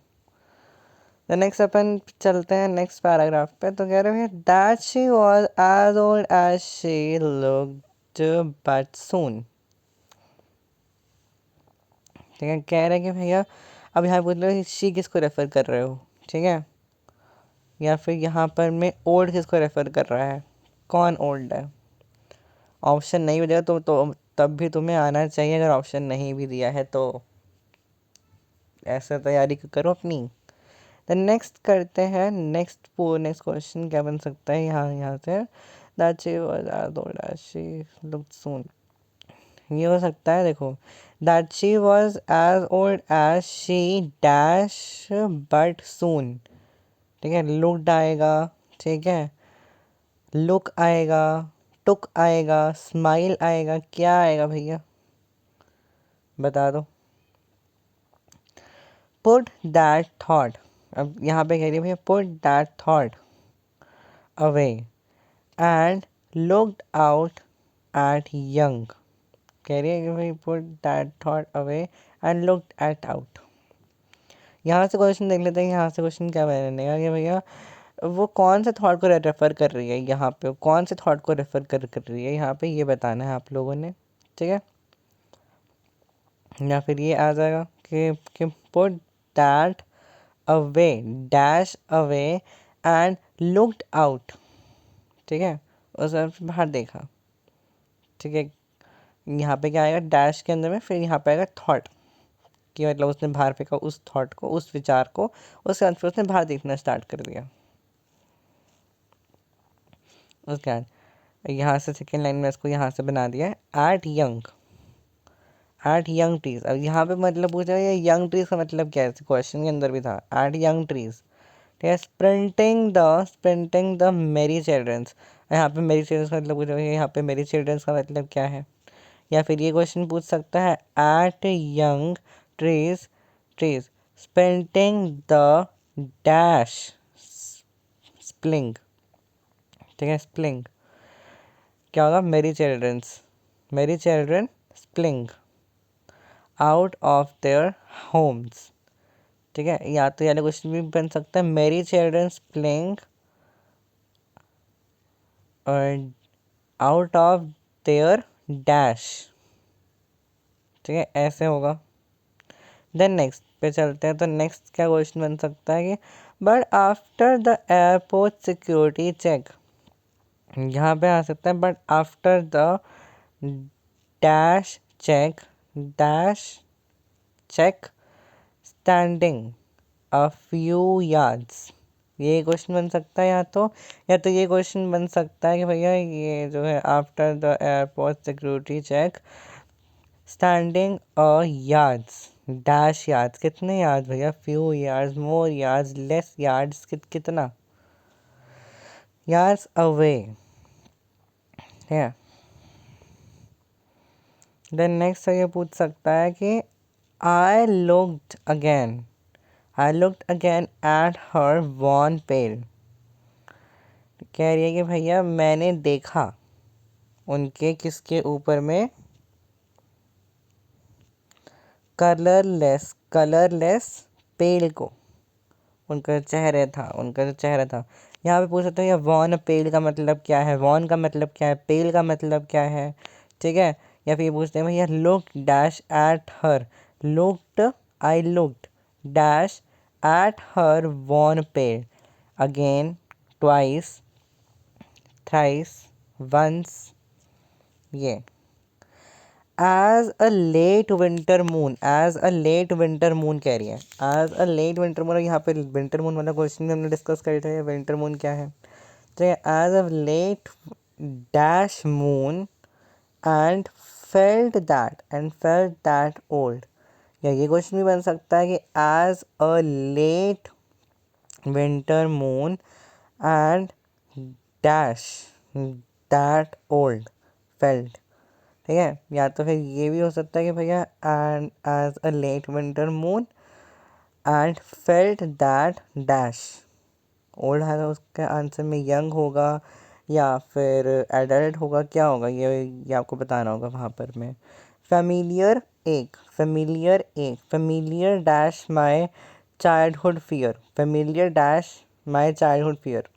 Speaker 1: द नेक्स्ट अपन चलते हैं नेक्स्ट पैराग्राफ पे। तो कह रहे हैं that she was as old as she looked but soon. ठीक है, कह रहे हैं कि भैया अब यहाँ पूछ लो शी किसको रेफर कर रहे हो। ठीक है, या फिर यहाँ पर मैं ओल्ड किसको रेफर कर रहा है, कौन ओल्ड है। ऑप्शन नहीं मिलेगा तो तब भी तुम्हें आना चाहिए, अगर ऑप्शन नहीं भी दिया है तो ऐसा तैयारी करो अपनी। तो नेक्स्ट करते हैं, नेक्स्ट क्वेश्चन क्या बन सकता है यहाँ से। That she was as old as she looked soon. ये हो सकता है, देखो, that she was as old as she dash but soon. ठीक है, लुक्ड आएगा, ठीक है, लुक आएगा, टुक आएगा, स्माइल आएगा, क्या आएगा भैया बता दो। Put that thought. अब यहाँ पे कह रही है भैया put that thought away and looked out at young. कह रही है कि भाई put that thought away and looked at out. यहाँ से क्वेश्चन देख लेते हैं, यहाँ से क्वेश्चन क्या बनेगा कि भैया वो कौन से थॉट को रेफर कर रही है, यहाँ पे कौन से थॉट को रेफर कर रही है, यहाँ पे ये बताना है आप लोगों ने। ठीक है, या फिर ये आ जाएगा कि put that away dash away and looked out. ठीक है, उस बाहर देखा। ठीक है, यहाँ पे क्या आएगा डैश के अंदर में, फिर यहाँ पे आएगा थॉट, कि मतलब उसने बाहर फेंका उस थॉट को, उस विचार को, उसके बाद फिर उसने बाहर देखना स्टार्ट कर दिया। उसके बाद यहाँ से सेकेंड लाइन में इसको यहाँ से बना दिया है at young, eight young trees. अब यहाँ पे मतलब पूछा ये यंग ट्रीज का मतलब क्या है, क्वेश्चन के अंदर भी था एट यंग ट्रीज। ठीक है, स्प्रिंटिंग द मेरी चिल्ड्रंस। यहाँ पे मेरी चिल्ड्रंस का मतलब पूछा यहाँ पे मेरी चिल्ड्रंस का मतलब क्या है। या फिर ये क्वेश्चन पूछ सकता है at young trees sprinting the dash sapling. ठीक है, स्प्लिंग क्या होगा, merry children spilling out of their homes. ठीक है, या तो यानी क्वेश्चन भी बन सकता है मेरी children playing out of there dash. ठीक है, ऐसे होगा। देन नेक्स्ट पे चलते हैं, तो नेक्स्ट क्या क्वेश्चन बन सकता है कि but after the airport security check. यहाँ पे आ सकता है but after the dash check standing a few yards. ये क्वेश्चन बन सकता है, या तो ये क्वेश्चन बन सकता है कि भैया ये जो है after the airport security check standing a yards dash yards. कितने यार्ड्स भैया, few yards, more yards, less yards, कितना यार्ड्स अवे है। देन नेक्स्ट ये पूछ सकता है कि I looked again. I looked again at her worn pale. कह रही है कि भैया मैंने देखा उनके किसके ऊपर में, कलरलेस पेल को, उनका जो चेहरा था। यहाँ पे पूछ सकते हैं वॉन पेल का मतलब क्या है, वॉन का मतलब क्या है, पेल का मतलब क्या है, ठीक है। या फिर ये पूछते हैं भैया look dash at her, looked I looked dash at her wan pale, again, twice, thrice, once, ये। As a late winter moon, as a late winter moon कह रही है, as a late winter moon. यहाँ पे winter moon वाला question भी हमने discuss कर लिया है, विंटर मून क्या है, तो as a late dash moon and felt that old. या ये क्वेश्चन भी बन सकता है कि as a late winter moon and dash that old felt, ठीक है। या तो फिर ये भी हो सकता है कि भैया and as a late winter moon and felt that dash old है, उसके आंसर में यंग होगा या फिर एडल्ट होगा, क्या होगा ये आपको बताना होगा वहाँ पर में। Familiar dash my childhood fear, familiar dash my childhood fear,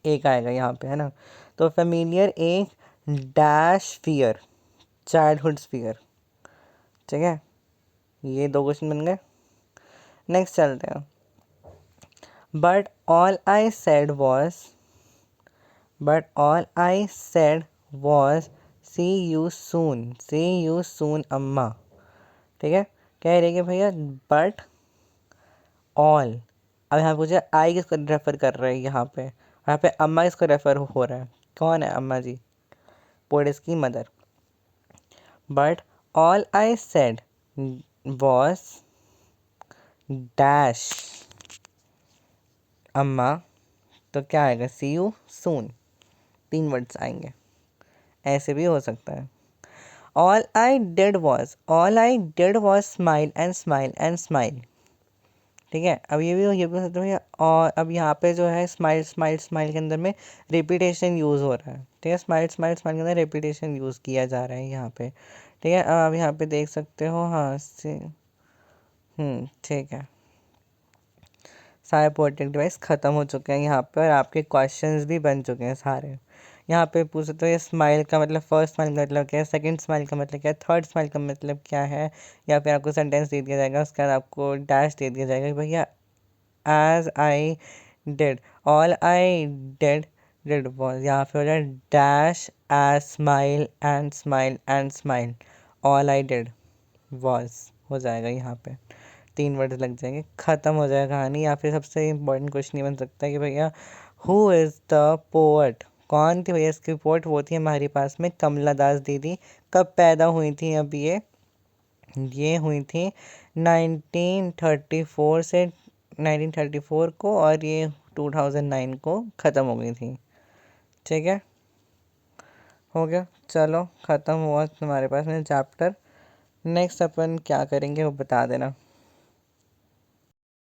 Speaker 1: एक आएगा यहाँ पे, है ना। तो फेमिलियर एक डैश फियर चाइल्डहुड फियर, ठीक है। ये दो क्वेश्चन बन गए। नेक्स्ट चलते हैं। But all I said was see you soon Amma, ठीक है। कह रही है कि भैया बट ऑल, अब यहाँ पूछे आई किसको रेफर कर रहा है, यहाँ पे अम्मा किसको रेफर हो रहा है, कौन है अम्मा जी, पोडिस की mother. But all I said was dash अम्मा, तो क्या आएगा, सी यू सून, 3 वर्ड्स आएंगे, ऐसे भी हो सकता है। All I did was smile, ठीक है। अब ये भी हो सकता है। और अब यहाँ पे जो है स्माइल के अंदर में रिपीटेशन यूज़ हो रहा है, ठीक है। स्माइल के अंदर रिपीटेशन यूज़ किया जा रहा है यहाँ पे, ठीक है। अब यहाँ पे देख सकते हो, हाँ से, ठीक है। सारे पोर्टेक डिवाइस ख़त्म हो चुके हैं यहाँ पे, और आपके क्वेश्चंस भी बन चुके हैं सारे। यहाँ पे पूछ सकते हो ये स्माइल का मतलब, फर्स्ट स्माइल का मतलब क्या है, सेकंड स्माइल का मतलब क्या है, थर्ड स्माइल का मतलब क्या है। या फिर आपको सेंटेंस दे दिया जाएगा, उसके बाद आपको डैश दे दिया जाएगा कि भैया as I did, all I did was, यहाँ पे हो जाए dash as smile, all I did was हो जाएगा यहाँ पे, 3 वर्ड लग जाएंगे, ख़त्म हो जाएगा कहानी। या फिर सबसे इम्पोर्टेंट क्वेश्चन ये बन सकता है कि भैया हु इज़ द पोएट, कौन थी भैया इसकी पोएट, वो थी हमारे पास में कमला दास दीदी। कब पैदा हुई थी, अब ये हुई थी 1934 से 1934 को, और ये 2009 को ख़त्म हो गई थी, ठीक है। हो गया, चलो ख़त्म हुआ तुम्हारे पास में चैप्टर। नेक्स्ट अपन क्या करेंगे वो बता देना।